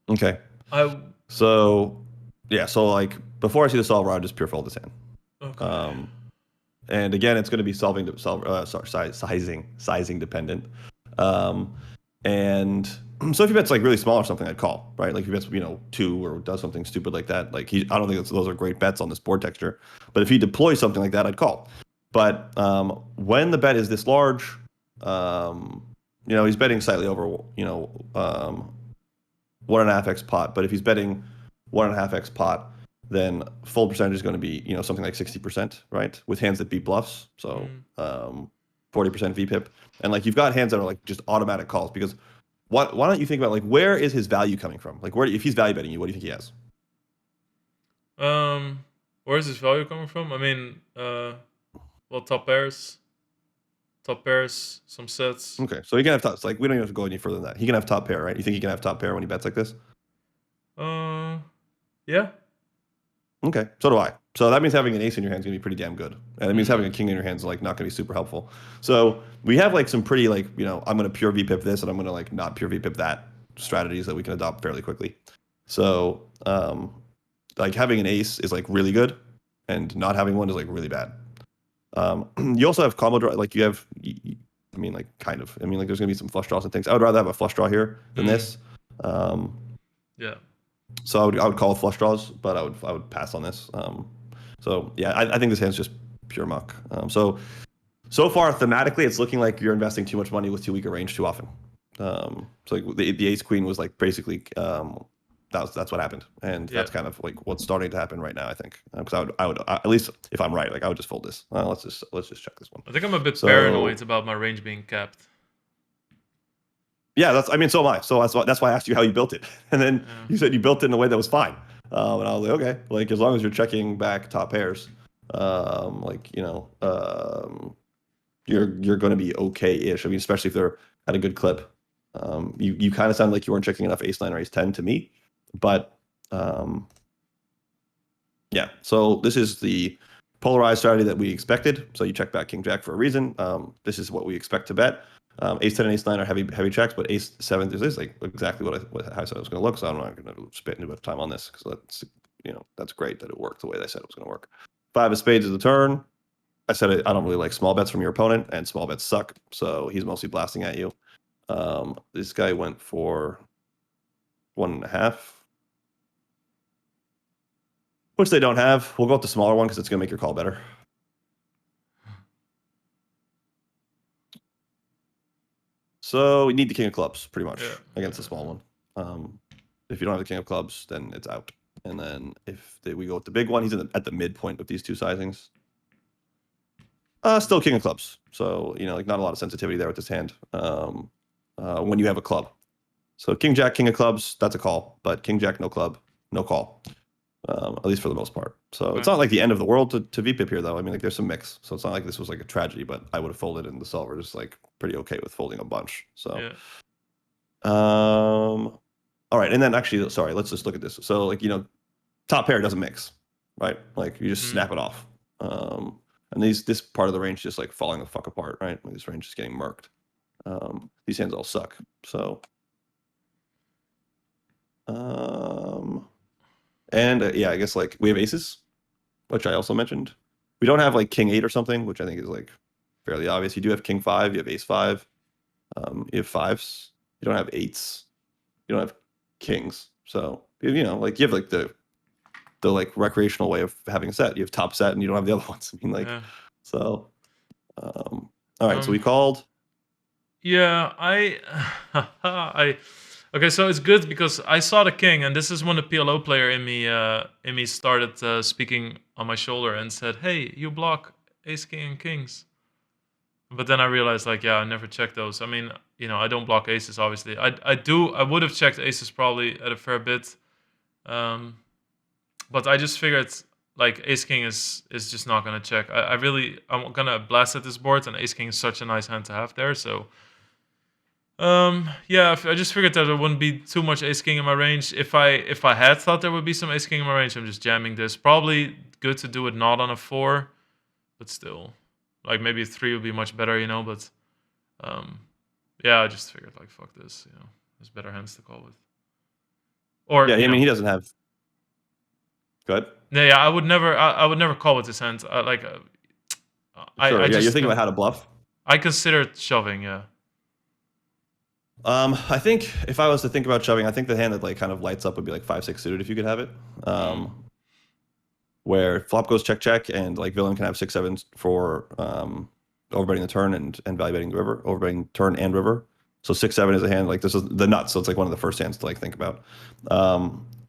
[SPEAKER 1] Okay. So like before I see the solver, I would just pure fold this hand.
[SPEAKER 2] Okay.
[SPEAKER 1] And again, it's going to be sizing dependent. And so if he bets like really small or something, I'd call, right? Like if he bets, 2 or does something stupid like that, like I don't think those are great bets on this board texture. But if he deploys something like that, I'd call. But when the bet is this large, he's betting slightly over, 1.5x pot. But if he's betting 1.5x pot, then full percentage is going to be, something like 60%, right? With hands that beat bluffs. So 40% VPIP. And like, you've got hands that are like just automatic calls, because why don't you think about like, where is his value coming from? Like, if he's value betting you, what do you think he has?
[SPEAKER 2] Where is his value coming from? I mean, well, top pairs, some sets.
[SPEAKER 1] Okay, so he can have tops. Like, we don't even have to go any further than that. He can have top pair, right? You think he can have top pair when he bets like this?
[SPEAKER 2] Yeah.
[SPEAKER 1] Okay, so do I. So that means having an ace in your hand is going to be pretty damn good. And it means having a king in your hand is like not going to be super helpful. So we have like some pretty like, I'm going to pure VPIP this and I'm going to like not pure VPIP that strategies that we can adopt fairly quickly. So like having an ace is like really good, and not having one is like really bad. You also have combo draw, like you have, I mean, like kind of. I mean, like there's going to be some flush draws and things. I would rather have a flush draw here than this.
[SPEAKER 2] Yeah.
[SPEAKER 1] So I would call it flush draws, but I would pass on this. So yeah, I think this hand's just pure muck. So So far, thematically, it's looking like you're investing too much money with too weak a range too often. So like the ace queen was like basically that's what happened, and
[SPEAKER 2] Yeah.
[SPEAKER 1] that's kind of like what's starting to happen right now. I think because I would at least if I'm right, like I would just fold this. Let's just check this one.
[SPEAKER 2] I think I'm a bit paranoid
[SPEAKER 1] So
[SPEAKER 2] about my range being capped.
[SPEAKER 1] yeah, I mean so am I. So that's why I asked you how you built it, and then
[SPEAKER 2] Yeah.
[SPEAKER 1] you said you built it in a way that was fine. And I was like, okay, like as long as you're checking back top pairs, like you're going to be okay-ish. I mean, especially if they're at a good clip. You kind of sound like you weren't checking enough ace nine or ace 10 to me, but yeah. So this is the polarized strategy that we expected. So you check back king jack for a reason. This is what we expect to bet. Ace 10 and ace 9 are heavy checks, but ace 7 is like exactly how I said it was going to look. So I'm not going to spend too much time on this because that's great that it worked the way they said it was going to work. 5 of spades is the turn. I said I don't really like small bets from your opponent, and small bets suck. So he's mostly blasting at you. This guy went for 1.5, which they don't have. We'll go with the smaller one because it's going to make your call better. So we need the king of clubs pretty much against the small one. If you don't have the king of clubs, then it's out. And then if we go with the big one, he's at the midpoint of these two sizings. Still king of clubs. So, like not a lot of sensitivity there with this hand when you have a club. So king jack, king of clubs, that's a call. But king jack, no club, no call. At least for the most part. So it's not like the end of the world to VPIP here, though. I mean, like there's some mix. So it's not like this was like a tragedy, but I would have folded, and the solver is like pretty okay with folding a bunch. So, all right, and then actually, sorry, let's just look at this. So like top pair doesn't mix, right? Like you just snap it off. And this part of the range just like falling the fuck apart, right? Like, this range is getting marked. These hands all suck. So, and yeah, I guess like we have aces, which I also mentioned. We don't have like king 8 or something, which I think is like fairly obvious. You do have king 5, you have ace 5, you have 5s, you don't have 8s, you don't have kings. So like you have like the like recreational way of having a set. You have top set and you don't have the other ones. I mean, like so. All right, so we called.
[SPEAKER 2] Yeah, okay, so it's good because I saw the king, and this is when the PLO player in me started speaking on my shoulder and said, "Hey, you block ace, king, and kings." But then I realized, like, yeah, I never checked those. I mean, I don't block aces, obviously. I would have checked aces probably at a fair bit, but I just figured like ace king is just not gonna check. I'm gonna blast at this board, and ace king is such a nice hand to have there, so. Yeah, I just figured that there wouldn't be too much ace king in my range. If I had thought there would be some ace king in my range, I'm just jamming this. Probably good to do it not on a 4, but still, like maybe a 3 would be much better, But yeah, I just figured like fuck this, there's better hands to call with. Or
[SPEAKER 1] yeah, I mean he doesn't have. Good.
[SPEAKER 2] Yeah, I would never call with this hand.
[SPEAKER 1] Sure. You're thinking about how to bluff.
[SPEAKER 2] I consider shoving, yeah.
[SPEAKER 1] I think if I was to think about shoving, I think the hand that like kind of lights up would be like 5-6 suited if you could have it. Where flop goes check check, and like villain can have 6-7 for overbetting the turn and value betting the river, overbetting turn and river. So 6-7 is a hand like this is the nuts. So it's like one of the first hands to like think about.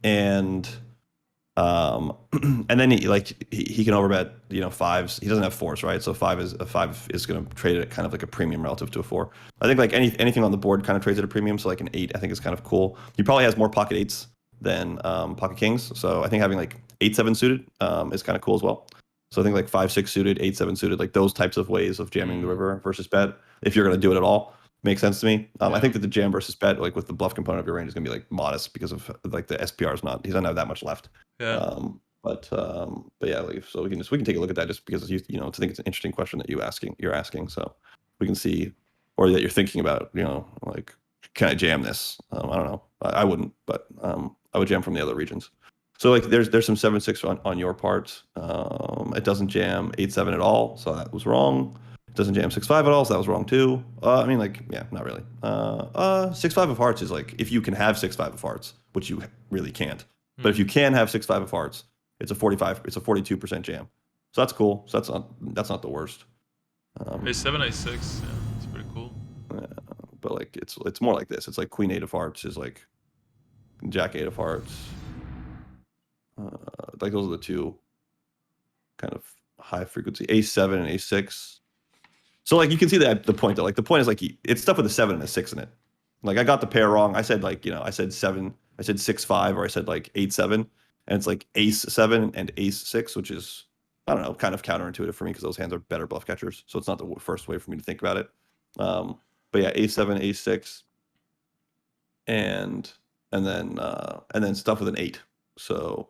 [SPEAKER 1] And then he can overbet 5s. He doesn't have 4s, right? So 5 is going to trade it at kind of like a premium relative to a 4. I think like anything on the board kind of trades at a premium. So like an 8 I think is kind of cool. He probably has more pocket 8s than pocket kings. So I think having like 8-7 suited is kind of cool as well. So I think like 5-6 suited, 8-7 suited, like those types of ways of jamming the river versus bet, if you're going to do it at all, makes sense to me. I think that the jam versus bet, like with the bluff component of your range, is going to be like modest because of like the SPR is not. He doesn't have that much left.
[SPEAKER 2] Yeah.
[SPEAKER 1] But yeah, like, so we can take a look at that just because I think it's an interesting question that you're asking. So we can see, or that you're thinking about, like, can I jam this? I don't know. I wouldn't, but I would jam from the other regions. So like there's some 7-6 on your part. It doesn't jam 8-7 at all, so that was wrong. It doesn't jam 6-5 at all, so that was wrong too. I mean, like, yeah, not really. 6-5 of hearts is like if you can have 6-5 of hearts, which you really can't. But if you can have 6-5 of hearts, it's a 42% jam. So that's cool. So that's not the worst.
[SPEAKER 2] A7, A6. Yeah, it's pretty cool.
[SPEAKER 1] But like it's more like this. It's like Queen 8 of Hearts is like Jack 8 of Hearts. Like those are the two kind of high frequency. A7 and A6. So like you can see that the point. Like the point is like it's stuff with a 7 and a 6 in it. Like I got the pair wrong. I said like I said 7. I said 6-5, or I said like 8-7, and it's like Ace 7 and Ace 6, which is I don't know, kind of counterintuitive for me because those hands are better bluff catchers. So it's not the first way for me to think about it. But yeah, A7, A6, and then stuff with an 8. So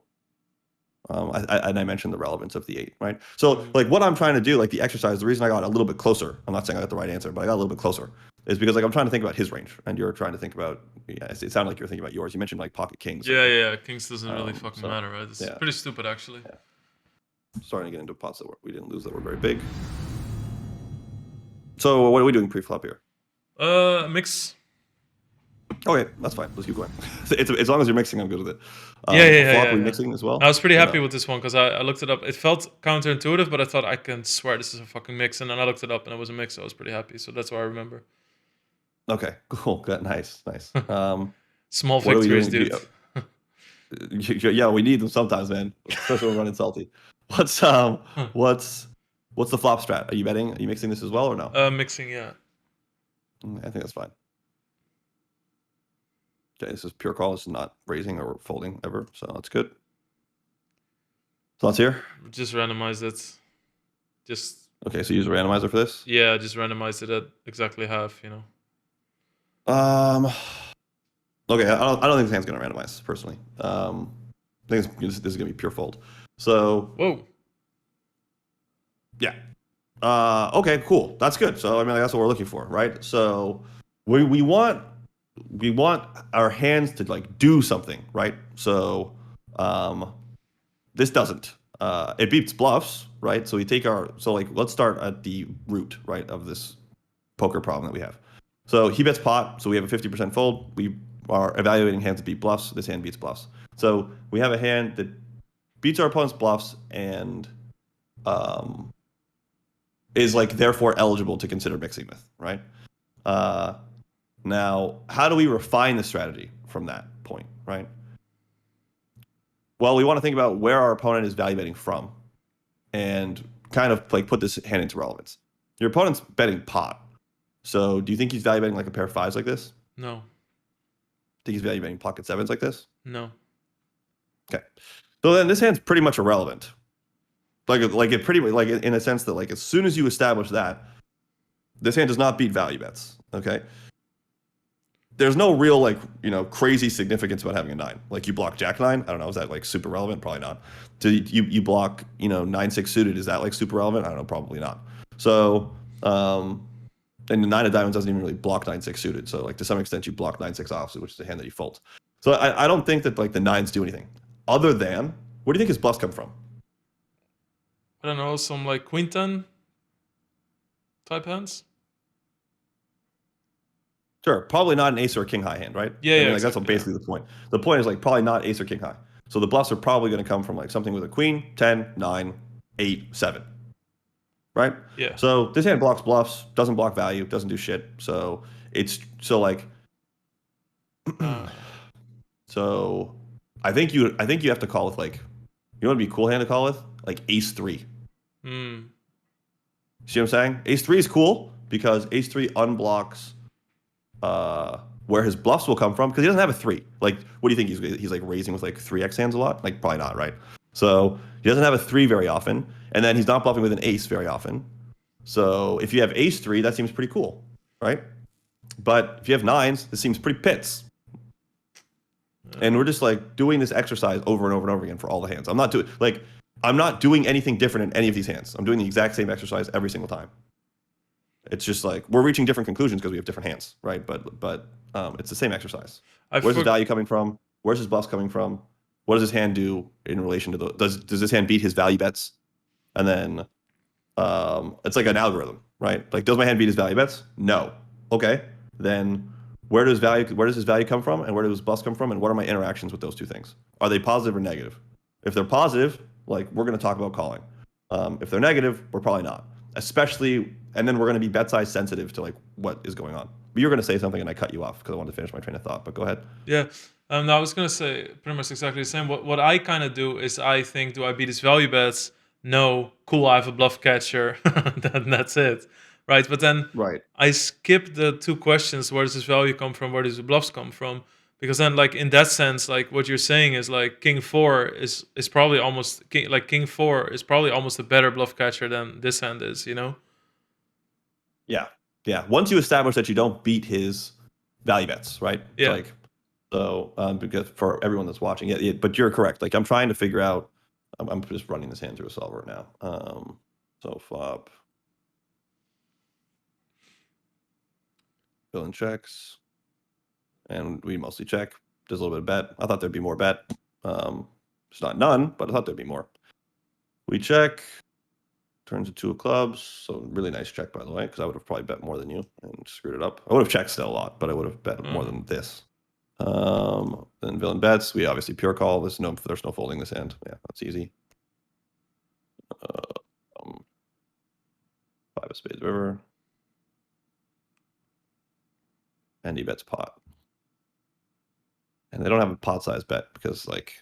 [SPEAKER 1] I mentioned the relevance of the 8, right? So like what I'm trying to do, like the exercise, the reason I got a little bit closer, I'm not saying I got the right answer, but I got a little bit closer, is because like I'm trying to think about his range, and you're trying to think about, it sounded like you're thinking about yours. You mentioned like pocket kings.
[SPEAKER 2] Yeah. Kings doesn't really fucking matter, right? It's pretty stupid, actually.
[SPEAKER 1] Yeah. Starting to get into pots that we didn't lose that were very big. So what are we doing pre-flop here?
[SPEAKER 2] Mix.
[SPEAKER 1] Okay, that's fine. Let's keep going. As long as you're mixing, I'm good with it.
[SPEAKER 2] Yeah.
[SPEAKER 1] Flop, mixing as well?
[SPEAKER 2] I was pretty happy with this one because I looked it up. It felt counterintuitive, but I thought I can swear this is a fucking mix, and then I looked it up and it was a mix. So I was pretty happy. So that's what I remember.
[SPEAKER 1] Okay, cool. Good, nice.
[SPEAKER 2] Small victories, dude.
[SPEAKER 1] Yeah, we need them sometimes, man. Especially when we're running salty. What's the flop strat? Are you betting? Are you mixing this as well or no?
[SPEAKER 2] Mixing, yeah.
[SPEAKER 1] I think that's fine. Okay, this is pure call. This is not raising or folding ever, so that's good. Thoughts here?
[SPEAKER 2] Just randomize it. Just
[SPEAKER 1] okay. So use a randomizer for this.
[SPEAKER 2] Yeah, just randomize it at exactly half.
[SPEAKER 1] Okay, I don't think this hand's gonna randomize personally. I think this is gonna be pure fold. So
[SPEAKER 2] whoa.
[SPEAKER 1] Yeah. Okay, cool. That's good. So I mean, that's what we're looking for, right? So we want our hands to like do something, right? So this doesn't. It beats bluffs, right? So we take let's start at the root, right, of this poker problem that we have. So he bets pot, so we have a 50% fold. We are evaluating hands that beat bluffs. This hand beats bluffs. So we have a hand that beats our opponent's bluffs and is like therefore eligible to consider mixing with, right? Now, how do we refine the strategy from that point, right? Well, we want to think about where our opponent is value betting from and kind of like put this hand into relevance. Your opponent's betting pot. So do you think he's value betting like a pair of fives like this?
[SPEAKER 2] No.
[SPEAKER 1] Think he's value betting pocket sevens like this?
[SPEAKER 2] No.
[SPEAKER 1] Okay. So then this hand's pretty much irrelevant. Like it pretty like in a sense that like as soon as you establish that, this hand does not beat value bets. Okay. There's no real like crazy significance about having a 9. Like you block Jack 9. I don't know. Is that like super relevant? Probably not. Do you block 9-6 suited? Is that like super relevant? I don't know. Probably not. So and the 9 of diamonds doesn't even really block 9-6 suited. So like to some extent you block 9-6 offsuit, which is a hand that you fold. So I don't think that like the 9s do anything other than where do you think his bluffs come from?
[SPEAKER 2] I don't know, some like queen 10 type hands.
[SPEAKER 1] Sure, probably not an ace or a king high hand, right?
[SPEAKER 2] Yeah,
[SPEAKER 1] I mean, like, that's basically the point. The point is like probably not ace or king high. So the bluffs are probably going to come from like something with a queen, 10, 9, 8, 7. Right?
[SPEAKER 2] Yeah.
[SPEAKER 1] So this hand blocks bluffs, doesn't block value, doesn't do shit. So like so I think you have to call with like you want to be a cool hand to call with like ace 3. See what I'm saying? Ace 3 is cool because ace 3 unblocks where his bluffs will come from because he doesn't have a 3. Like, what do you think he's like raising with like 3x hands a lot? Like, probably not, right? So he doesn't have a 3 very often, and then he's not bluffing with an ace very often. So if you have ace 3, that seems pretty cool, right? But if you have 9s, this seems pretty pits. And we're just like doing this exercise over and over and over again for all the hands. I'm not doing anything different in any of these hands. I'm doing the exact same exercise every single time. It's just like we're reaching different conclusions because we have different hands, right? But it's the same exercise. Where's his value coming from? Where's his bluffs coming from? What does his hand do in relation to does this hand beat his value bets? And then it's like an algorithm, right? Like, does my hand beat his value bets? No. Okay. Then where does his value come from, and where does his bluffs come from, and what are my interactions with those two things? Are they positive or negative? If they're positive, like, we're going to talk about calling. If they're negative, we're probably not. especially, and then we're going to be bet size sensitive to like what is going on. But you're going to say something, and I cut you off because I wanted to finish my train of thought. But go ahead.
[SPEAKER 2] Yeah. No, I was gonna say pretty much exactly the same. What I kind of do is I think, do I beat his value bets? No. Cool. I have a bluff catcher. That's it, right? But then
[SPEAKER 1] Right.
[SPEAKER 2] I skip the two questions: where does his value come from? Where does the bluffs come from? Because then, like in that sense, like what you're saying is like King Four is probably almost King Four is probably almost a better bluff catcher than this hand is. You know?
[SPEAKER 1] Yeah. Yeah. Once you establish that you don't beat his value bets, right? It's
[SPEAKER 2] Yeah.
[SPEAKER 1] like, so because for everyone that's watching, yeah, but you're correct. Like I'm trying to figure out. I'm just running this hand through a solver now. So flop, villain checks, and we mostly check. There's a little bit of bet. I thought there'd be more bet. It's not none, but I thought there'd be more. We check. Turns to 2 of clubs. So really nice check, by the way, because I would have probably bet more than you and screwed it up. I would have checked still a lot, but I would have bet more than this. Then villain bets. We obviously pure call. There's no folding this hand. Yeah, that's easy. 5 of spades river. And he bets pot. And they don't have a pot size bet because, like,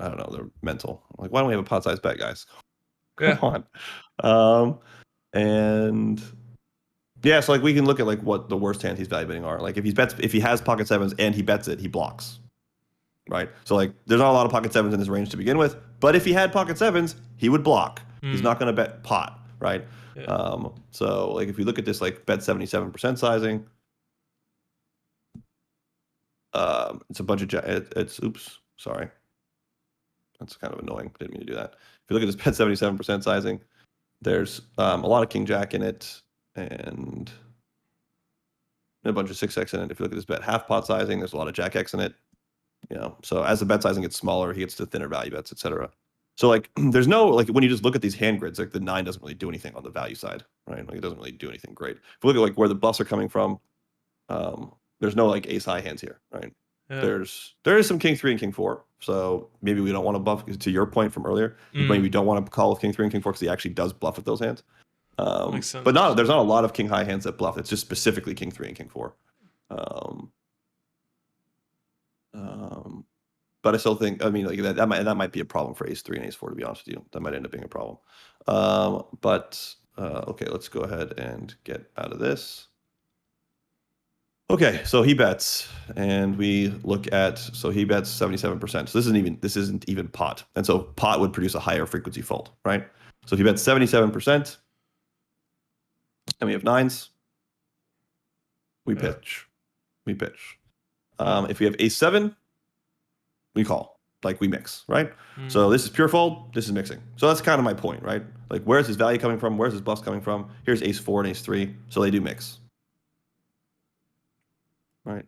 [SPEAKER 1] I don't know, they're mental. Like, why don't we have a pot size bet, guys? Come on. And yeah, so like we can look at like what the worst hands he's value betting are. Like if he has pocket sevens and he bets it, he blocks. Right? So like there's not a lot of pocket sevens in his range to begin with, but if he had pocket sevens, he would block. He's not gonna bet pot, right?
[SPEAKER 2] Yeah.
[SPEAKER 1] So like if you look at this like bet 77% sizing, it's a bunch of it's oops, sorry. That's kind of annoying. Didn't mean to do that. If you look at this bet 77% sizing, there's a lot of king jack in it and a bunch of 6x in it. If you look at this bet half pot sizing, there's a lot of jack x in it. You know, so as the bet sizing gets smaller, he gets to thinner value bets, etc. So like there's no like when you just look at these hand grids, like the 9 doesn't really do anything on the value side, right? Like it doesn't really do anything great. If you look at like where the bluffs are coming from, there's no like ace high hands here, right?
[SPEAKER 2] Yeah.
[SPEAKER 1] There is some king 3 and king 4. So maybe we don't want to bluff to your point from earlier. Maybe we don't want to call with king 3 and king 4 because he actually does bluff with those hands.
[SPEAKER 2] Makes sense.
[SPEAKER 1] But no, there's not a lot of king high hands that bluff. It's just specifically king 3 and king 4. But I still think, I mean, like that might be a problem for ace 3 and ace 4, to be honest with you. That might end up being a problem. Okay, let's go ahead and get out of this. Okay, so he bets, and we look at, so he bets 77%. So this isn't even pot. And so pot would produce a higher frequency fold, right? So if he bets 77%, and we have 9s, we pitch. We pitch. If we have ace 7, we call. Like we mix, right? So this is pure fold, this is mixing. So that's kind of my point, right? Like where's his value coming from? Where's his bluffs coming from? Here's ace 4 and ace 3. So they do mix. Right.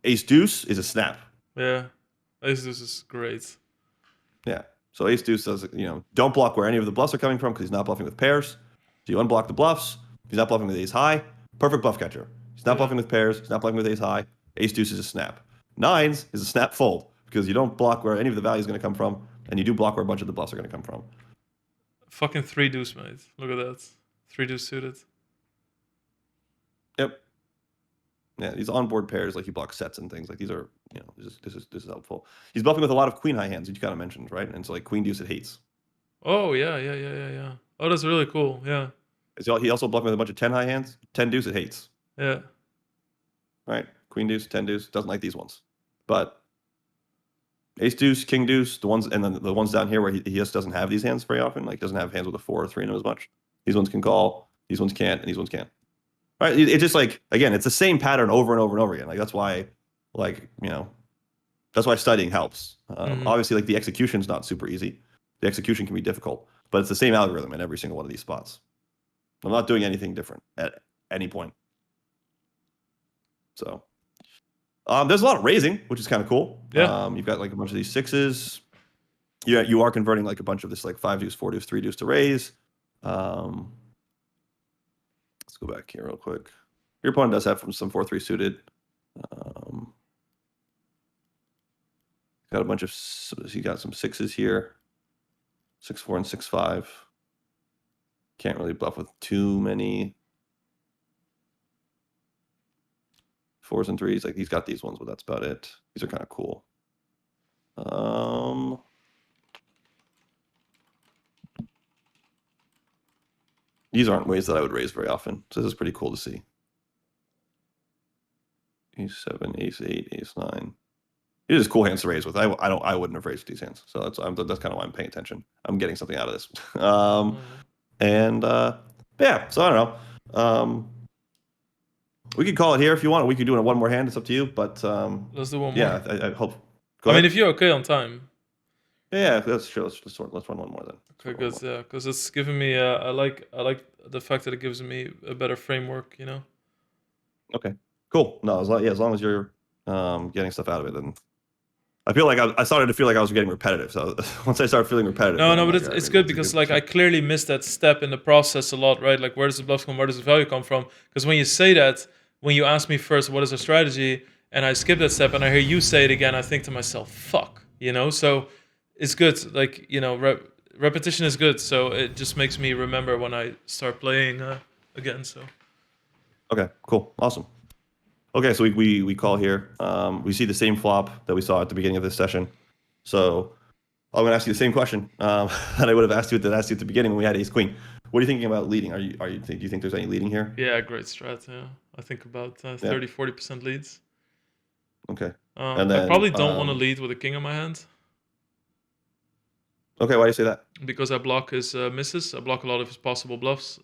[SPEAKER 1] Ace deuce is a snap.
[SPEAKER 2] Yeah. Ace deuce is great.
[SPEAKER 1] Yeah. So ace deuce does, don't block where any of the bluffs are coming from because he's not bluffing with pairs. So you unblock the bluffs. He's not bluffing with ace high. Perfect bluff catcher. He's not bluffing with pairs. He's not bluffing with ace high. Ace deuce is a snap. 9s is a snap fold because you don't block where any of the value is going to come from, and you do block where a bunch of the bluffs are going to come from.
[SPEAKER 2] Fucking 3 deuce, mate. Look at that. 3 deuce suited.
[SPEAKER 1] Yep. Yeah, these onboard pairs, like you block sets and things, like these are, this is helpful. He's bluffing with a lot of queen high hands, which you kind of mentioned, right? And so like queen deuce it hates.
[SPEAKER 2] Oh yeah. Oh, that's really cool. Yeah.
[SPEAKER 1] He also bluffing with a bunch of 10 high hands. 10 deuce it hates.
[SPEAKER 2] Yeah.
[SPEAKER 1] Right? Queen deuce, 10 deuce, doesn't like these ones. But ace deuce, king deuce, the ones, and then the ones down here where he just doesn't have these hands very often, like doesn't have hands with a 4 or 3 in them as much. These ones can call, these ones can't, and these ones can't. Right? It's just like, again, it's the same pattern over and over and over again. Like that's why, that's why studying helps. Obviously, like the execution's not super easy. The execution can be difficult, but it's the same algorithm in every single one of these spots. I'm not doing anything different at any point. So there's a lot of raising, which is kind of cool.
[SPEAKER 2] Yeah.
[SPEAKER 1] You've got like a bunch of these 6s. Yeah, you are converting like a bunch of this like 5 deuce, 4 deuce, 3 deuce to raise. Let's go back here real quick. Your opponent does have some 4-3 suited. Got a bunch of, he got some 6s here. 6-4 and 6-5. Can't really bluff with too many 4s and 3s. Like he's got these ones, but that's about it. These are kind of cool. These aren't ways that I would raise very often, so this is pretty cool to see. Ace 7, Ace 8, Ace 9. These are just cool hands to raise with. I wouldn't have raised these hands, so that's kind of why I'm paying attention. I'm getting something out of this. Yeah, so I don't know. We could call it here if you want. We could do it in one more hand. It's up to you. But
[SPEAKER 2] Let's do one more.
[SPEAKER 1] yeah, I hope.
[SPEAKER 2] I mean, if you're okay on time.
[SPEAKER 1] Yeah, that's true. Let's run one more then.
[SPEAKER 2] Okay, good. Yeah, because it's giving me. I like the fact that it gives me a better framework. You know.
[SPEAKER 1] Okay. Cool. No, as long as you're getting stuff out of it, then I feel like I started to feel like I was getting repetitive. So once I started feeling repetitive,
[SPEAKER 2] No, but it's good because like I clearly missed that step in the process a lot, right? Like where does the bluff come? Where does the value come from? Because when you say that, when you ask me first, what is our strategy, and I skip that step, and I hear you say it again, I think to myself, fuck, you know. So it's good. Like repetition is good. So it just makes me remember when I start playing again. So.
[SPEAKER 1] Okay. Cool. Awesome. Okay, so we call here. We see the same flop that we saw at the beginning of this session. So I'm going to ask you the same question that I would have asked you at the beginning when we had Ace Queen. What are you thinking about leading? Do you think there's any leading here?
[SPEAKER 2] Yeah, great strat. Yeah, I think about 30-40% leads.
[SPEAKER 1] Okay.
[SPEAKER 2] And then, I probably don't want to lead with a king in my hand.
[SPEAKER 1] Okay, why do you say that?
[SPEAKER 2] Because I block his misses. I block a lot of his possible bluffs.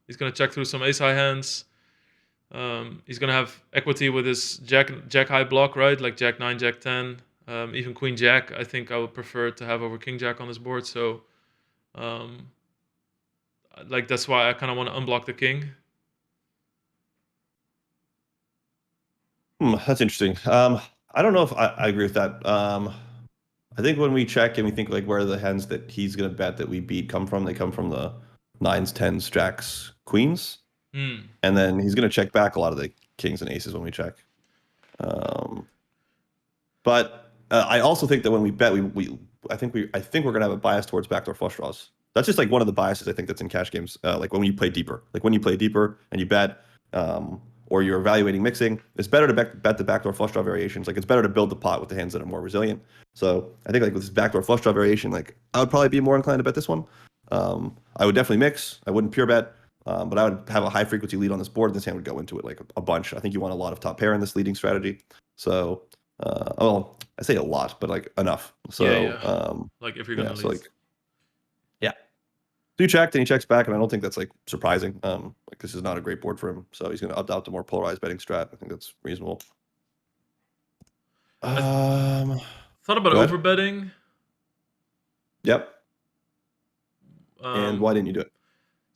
[SPEAKER 2] He's going to check through some ace high hands. He's going to have equity with his jack high block, right? Like jack 9, jack 10, even queen jack. I think I would prefer to have over king jack on his board. So, like that's why I kind of want to unblock the king.
[SPEAKER 1] That's interesting. I don't know if I agree with that. I think when we check and we think like where the hands that he's going to bet that we beat come from, they come from the 9s, 10s, jacks, queens. And then he's going to check back a lot of the kings and aces when we check. But I also think that when we bet, I think we're going to have a bias towards backdoor flush draws. That's just like one of the biases I think that's in cash games. Like when you play deeper, and you bet, or you're evaluating mixing, it's better to bet the backdoor flush draw variations. Like it's better to build the pot with the hands that are more resilient. So I think like with this backdoor flush draw variation, like I would probably be more inclined to bet this one. I would definitely mix. I wouldn't pure bet. But I would have a high frequency lead on this board. This hand would go into it like a bunch. I think you want a lot of top pair in this leading strategy. So, well, I say a lot, but like enough. So,
[SPEAKER 2] like if you're gonna lead.
[SPEAKER 1] So like, yeah. So you checked and he checks back, and I don't think that's like surprising. Like this is not a great board for him, so he's going to adopt a more polarized betting strat. I think that's reasonable.
[SPEAKER 2] Thought about overbetting.
[SPEAKER 1] Yep. And why didn't you do it?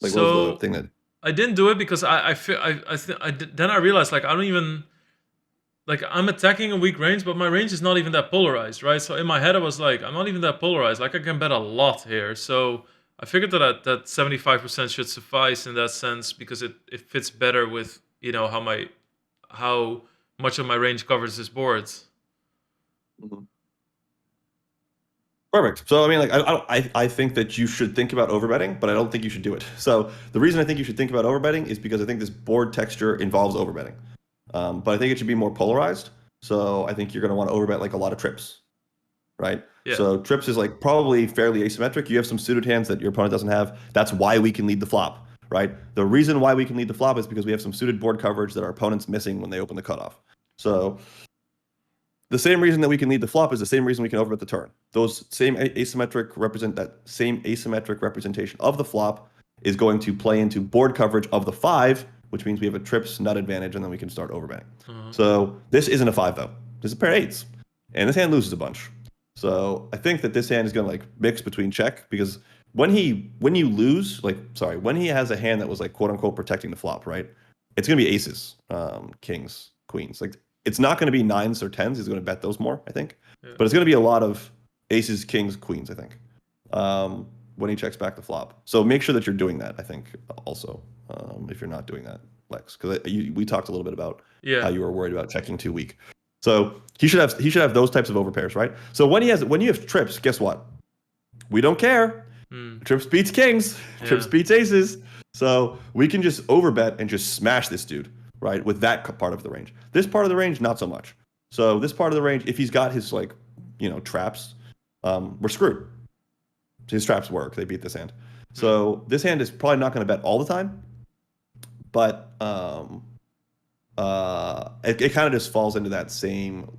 [SPEAKER 1] Like, what was the thing that
[SPEAKER 2] I didn't do it because then I realized like I don't even like I'm attacking a weak range, but my range is not even that polarized, right? So in my head I was like, I'm not even that polarized. Like I can bet a lot here. So I figured that 75% should suffice in that sense because it fits better with how much of my range covers this board.
[SPEAKER 1] Perfect. So I mean, like, I think that you should think about overbetting, but I don't think you should do it. So the reason I think you should think about overbetting is because I think this board texture involves overbetting, but I think it should be more polarized. So I think you're going to want to overbet like a lot of trips, right?
[SPEAKER 2] Yeah.
[SPEAKER 1] So trips is like probably fairly asymmetric. You have some suited hands that your opponent doesn't have. That's why we can lead the flop, right? The reason why we can lead the flop is because we have some suited board coverage that our opponent's missing when they open the cutoff. So the same reason that we can lead the flop is the same reason we can overbet the turn. Those same asymmetric representation of the flop is going to play into board coverage of the 5, which means we have a trips nut advantage, and then we can start overbetting. So this isn't a 5 though. This is a pair of 8s, and this hand loses a bunch. So I think that this hand is going to like mix between check, because when he has a hand that was like quote unquote protecting the flop, right? It's going to be aces, kings, queens. Like it's not going to be 9s or 10s. He's going to bet those more, I think. Yeah. But it's going to be a lot of aces, kings, queens, I think, when he checks back the flop. So make sure that you're doing that, I think, also, if you're not doing that, Lex. Because we talked a little bit about how you were worried about checking too weak. So he should have those types of overpairs, right? So when you have trips, guess what? We don't care. Trips beats kings.
[SPEAKER 2] Yeah.
[SPEAKER 1] Trips beats aces. So we can just overbet and just smash this dude, right? With that part of the range. This part of the range, not so much. So this part of the range, if he's got his like, traps, we're screwed. His traps work. They beat this hand. So this hand is probably not going to bet all the time, but it kind of just falls into that same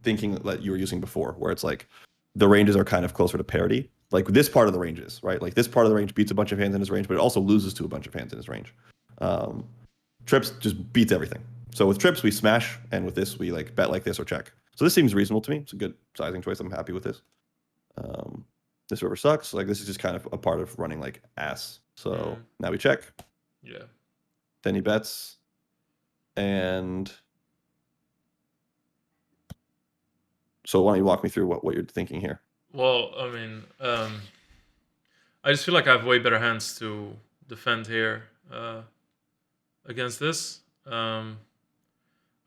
[SPEAKER 1] thinking that you were using before, where it's like the ranges are kind of closer to parity. Like this part of the range is, right? Like this part of the range beats a bunch of hands in his range, but it also loses to a bunch of hands in his range. Trips just beats everything. So with trips, we smash, and with this, we like bet like this or check. So this seems reasonable to me. It's a good sizing choice. I'm happy with this. This river sucks. Like this is just kind of a part of running like ass. So now we check.
[SPEAKER 2] Yeah.
[SPEAKER 1] Then he bets. And so why don't you walk me through what you're thinking here?
[SPEAKER 2] Well, I mean, I just feel like I have way better hands to defend here against this. I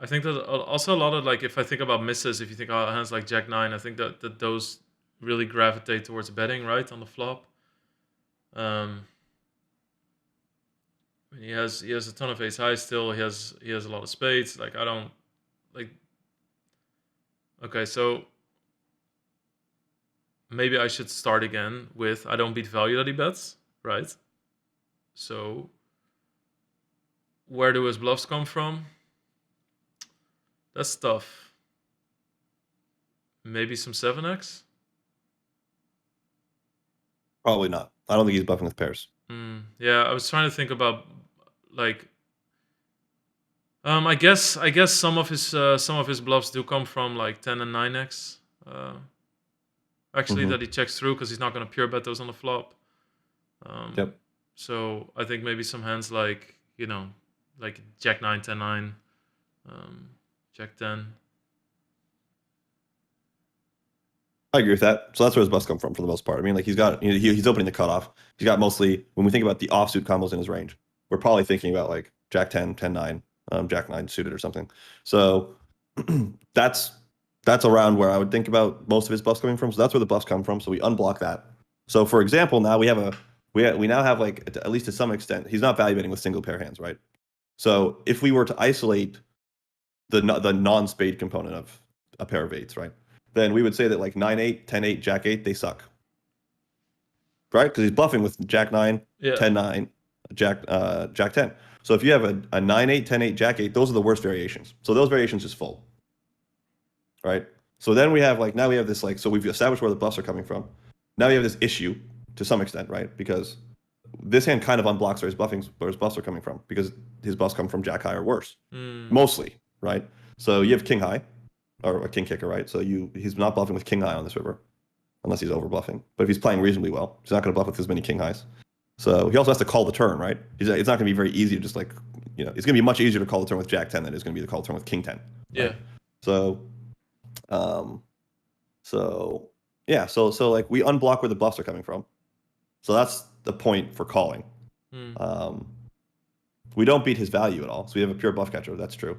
[SPEAKER 2] think that also a lot of like, if I think about misses, if you think about hands like Jack 9, I think that those really gravitate towards betting, right, on the flop. He has a ton of ace high still. He has a lot of spades. Like I don't like. Okay, so maybe I should start again with I don't beat value that he bets, right? So where do his bluffs come from? That's tough. Maybe some 7x?
[SPEAKER 1] Probably not. I don't think he's bluffing with pairs.
[SPEAKER 2] Yeah, I was trying to think about like I guess some of his bluffs do come from like 10 and 9x. Actually, that he checks through because he's not going to pure bet those on the flop.
[SPEAKER 1] Yep.
[SPEAKER 2] So I think maybe some hands like like Jack 9, 10 9, Jack 10.
[SPEAKER 1] I agree with that. So that's where his bluffs come from for the most part. I mean, like he's opening the cutoff. He's got mostly, when we think about the offsuit combos in his range, we're probably thinking about like Jack 10, 10 9, Jack 9 suited or something. So that's around where I would think about most of his bluffs coming from. So that's where the bluffs come from. So we unblock that. So for example, now we now have like, at least to some extent, he's not value betting with single pair hands, right? So if we were to isolate the non-spade component of a pair of eights, right? Then we would say that like 9-8, 10-8, Jack-8, they suck. Right? Because he's bluffing with Jack-9, 10-9, Jack-10. So if you have a 9-8, 10-8, Jack-8, those are the worst variations. So those variations just fold. Right? So then we have now we have this so we've established where the bluffs are coming from. Now we have this issue to some extent, right? Because this hand kind of unblocks where his bluffs are coming from, because his bluffs come from Jack high or worse. Mostly, right? So you have king high, or a king kicker, right? So he's not bluffing with king high on this river, unless he's over bluffing. But if he's playing reasonably well, he's not going to bluff with as many king highs. So he also has to call the turn, right? It's not going to be very easy to just it's going to be much easier to call the turn with Jack 10 than it is going to be to call the turn with king 10. Right?
[SPEAKER 2] Yeah.
[SPEAKER 1] So like we unblock where the bluffs are coming from. So that's the point for calling. We don't beat his value at all. So we have a pure bluff catcher. That's true.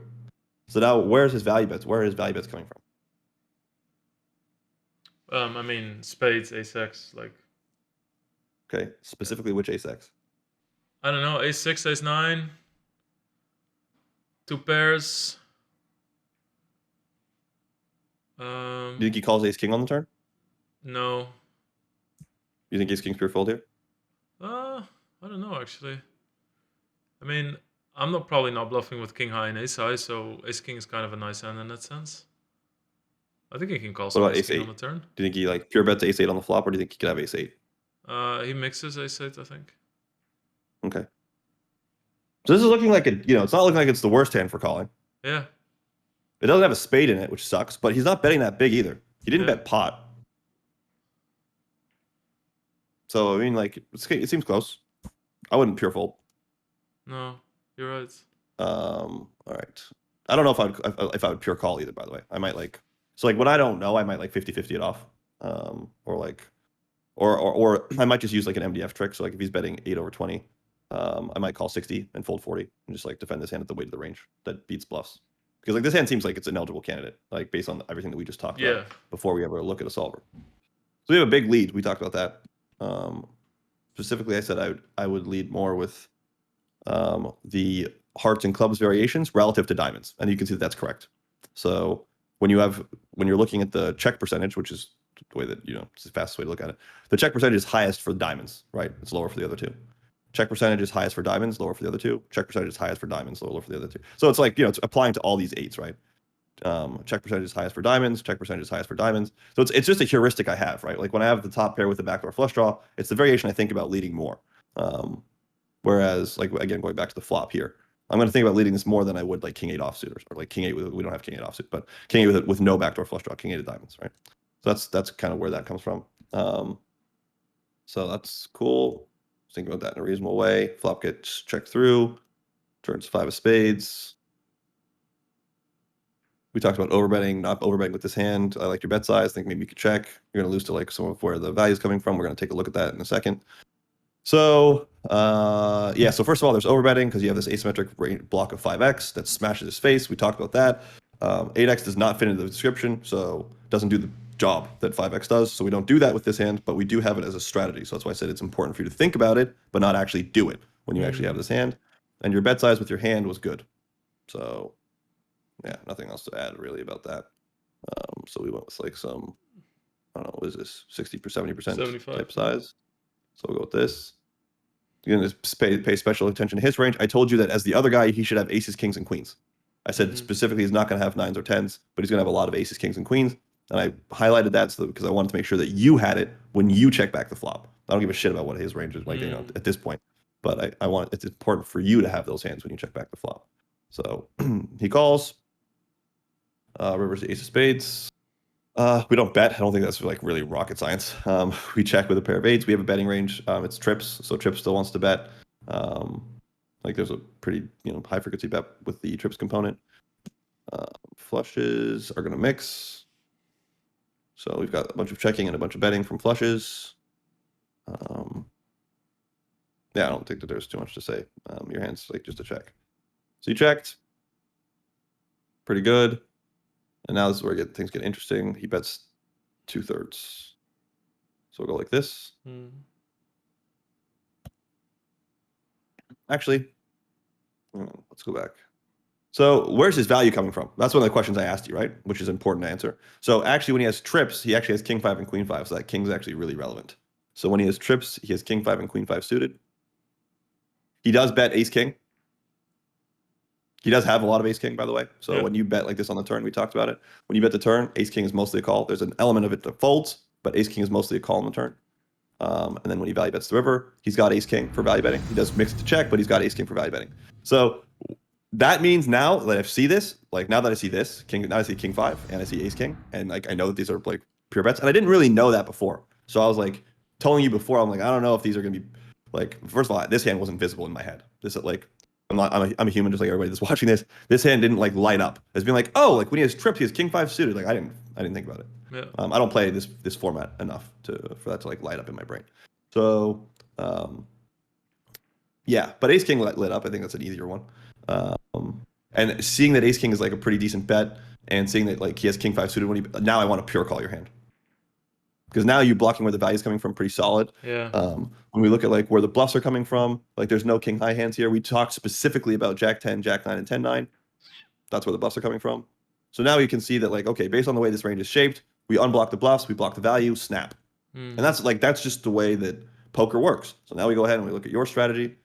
[SPEAKER 1] So now where's his value bets? Where are his value bets coming from?
[SPEAKER 2] I mean, spades, ace-x, like.
[SPEAKER 1] Okay, specifically which ace-x?
[SPEAKER 2] I don't know, ace-6, ace-9. Two pairs.
[SPEAKER 1] Do you think he calls ace-king on the turn?
[SPEAKER 2] No.
[SPEAKER 1] You think ace-king's pure fold here?
[SPEAKER 2] I don't know, actually. I mean, I'm probably not bluffing with king high and ace high, so ace king is kind of a nice hand in that sense. I think he can call some ace king on the turn.
[SPEAKER 1] Do you think he pure bets ace 8 on the flop, or do you think he could have ace 8?
[SPEAKER 2] He mixes ace 8, I think.
[SPEAKER 1] Okay. So this is looking like it's not looking like it's the worst hand for calling.
[SPEAKER 2] Yeah.
[SPEAKER 1] It doesn't have a spade in it, which sucks, but he's not betting that big either. He didn't bet pot. So I mean, it seems close. I wouldn't pure fold.
[SPEAKER 2] No, you're right.
[SPEAKER 1] All right. I don't know if I would pure call either, by the way. I might when I don't know, I might 50-50 it off. Or I might just use an MDF trick. So if he's betting 8/20, I might call 60 and fold 40 and just defend this hand at the weight of the range that beats bluffs. Because this hand seems like it's an eligible candidate, based on everything that we just talked about before we ever look at a solver. So we have a big lead. We talked about that. Specifically, I said I would lead more with the hearts and clubs variations relative to diamonds, and you can see that that's correct. So when you're looking at the check percentage, which is the way that it's the fastest way to look at it, the check percentage is highest for diamonds, right? It's lower for the other two. Check percentage is highest for diamonds, lower for the other two. Check percentage is highest for diamonds, lower for the other two. So it's like it's applying to all these eights, right? Check percentage is highest for diamonds. Check percentage is highest for diamonds. So it's just a heuristic I have, right? Like when I have the top pair with the backdoor flush draw, it's the variation I think about leading more. Whereas, like again, going back to the flop here, I'm going to think about leading this more than I would like king eight offsuit or like king eight. We don't have king eight offsuit, but king eight with no backdoor flush draw, king eight of diamonds, right? So that's kind of where that comes from. So that's cool. Think about that in a reasonable way. Flop gets checked through. Turns five of spades. We talked about overbetting, not overbetting with this hand. I like your bet size. Think maybe you could check. You're going to lose to like some of where the value is coming from. We're going to take a look at that in a second. So, yeah, so first of all, there's overbetting because you have this asymmetric block of 5x that smashes his face. We talked about that. 8x does not fit into the description, so it doesn't do the job that 5x does. So we don't do that with this hand, but we do have it as a strategy. So that's why I said it's important for you to think about it, but not actually do it when you actually have this hand. And your bet size with your hand was good. So, yeah, nothing else to add really about that. So we went with like some, I don't know, what is this, 60 or 70% type size. So we'll go with this. You're going to pay special attention to his range. I told you that as the other guy, he should have aces, kings, and queens. I said specifically he's not going to have nines or tens, but he's going to have a lot of aces, kings, and queens. And I highlighted that because I wanted to make sure that you had it when you check back the flop. I don't give a shit about what his range is like at this point, but it's important for you to have those hands when you check back the flop. So he calls. Rivers the ace of spades. We don't bet. I don't think that's like really rocket science. We check with a pair of eights. We have a betting range. It's trips, so trips still wants to bet. Like there's a pretty high frequency bet with the trips component. Flushes are going to mix. So we've got a bunch of checking and a bunch of betting from flushes. Yeah, I don't think that there's too much to say. Your hand's like just a check. So you checked. Pretty good. And now this is where things get interesting. He bets 2/3. So we'll go like this. Actually, let's go back. So where's his value coming from? That's one of the questions I asked you, right? Which is important to answer. So actually, when he has trips, he actually has king 5 and queen 5. So that king's actually really relevant. So when he has trips, he has king 5 and queen 5 suited. He does bet ace king. He does have a lot of ace king, by the way. So when you bet like this on the turn, we talked about it. When you bet the turn, ace king is mostly a call. There's an element of it that folds, but ace king is mostly a call on the turn. And then when he value bets the river, he's got ace king for value betting. He does mix it to check, but he's got ace king for value betting. So that means now that I see this, like now that I see this, now I see king 5 and I see ace king, and like I know that these are like pure bets, and I didn't really know that before. So I was like telling you before, I'm like, I don't know if these are gonna be like. First of all, this hand wasn't visible in my head. This like. I'm a human just like everybody that's watching this. This hand didn't like light up as being like, oh, like when he has tripped, he has king 5 suited. Like I didn't think about it.
[SPEAKER 2] Yeah.
[SPEAKER 1] I don't play this format enough for that to like light up in my brain. So yeah, but ace king lit up. I think that's an easier one. And seeing that ace king is like a pretty decent bet, and seeing that like he has king 5 suited now I want to pure call your hand. Because now you're blocking where the value is coming from pretty solid.
[SPEAKER 2] Yeah.
[SPEAKER 1] When we look at like where the bluffs are coming from, like there's no king high hands here. We talked specifically about jack 10, jack 9, and 10-9. That's where the bluffs are coming from. So now you can see that like, okay, based on the way this range is shaped, we unblock the bluffs, we block the value, snap. And that's just the way that poker works. So now we go ahead and we look at your strategy.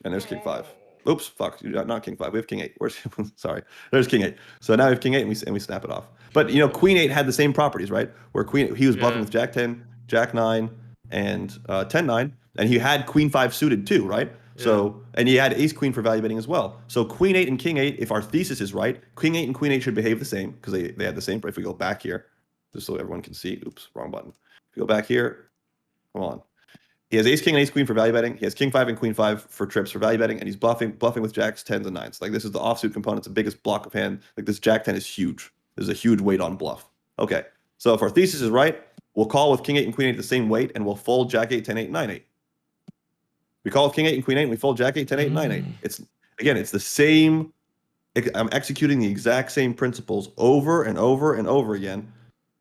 [SPEAKER 1] And there's king 5. Oops, fuck, not king 5. We have king 8. Where's sorry? There's king 8. So now we have king 8 and we snap it off. But queen 8 had the same properties, right? Where he was bluffing with jack 10, jack 9, and 10-9, and he had queen 5 suited too, right? Yeah. So and he had ace queen for value betting as well. So queen 8 and king 8, if our thesis is right, king 8 and queen 8 should behave the same because they had the same. But if we go back here, just so everyone can see, oops, wrong button. If we go back here, come on. He has ace king and ace queen for value betting. He has king 5 and queen 5 for trips for value betting, and he's bluffing with jacks, 10s, and 9s. Like this is the offsuit component. It's the biggest block of hand. Like this jack 10 is huge. There's a huge weight on bluff. Okay, so if our thesis is right, we'll call with king 8 and queen 8 the same weight, and we'll fold jack 8, 10, 8, 9, 8. We call with king 8 and queen 8, and we fold jack 8, 10, 8, 9, 8. It's the same. I'm executing the exact same principles over and over and over again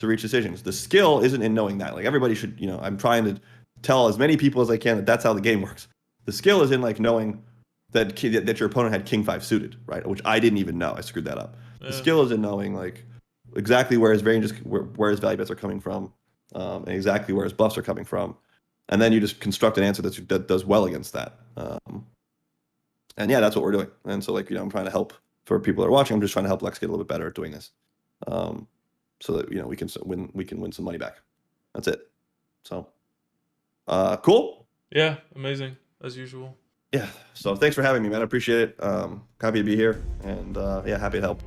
[SPEAKER 1] to reach decisions. The skill isn't in knowing that. Like everybody should, you know, I'm trying to tell as many people as I can that that's how the game works. The skill is in like knowing that your opponent had king 5 suited, right? Which I didn't even know. I screwed that up. The skill is in knowing like exactly where his ranges, where his value bets are coming from, and exactly where his bluffs are coming from, and then you just construct an answer that does well against that. And yeah, that's what we're doing. And so like, you know, I'm trying to help for people that are watching. I'm just trying to help Lex get a little bit better at doing this, so that, you know, we can win some money back. That's it. So, cool.
[SPEAKER 2] Yeah, amazing as usual.
[SPEAKER 1] Yeah. So thanks for having me, man. I appreciate it. Happy to be here, and yeah, happy to help.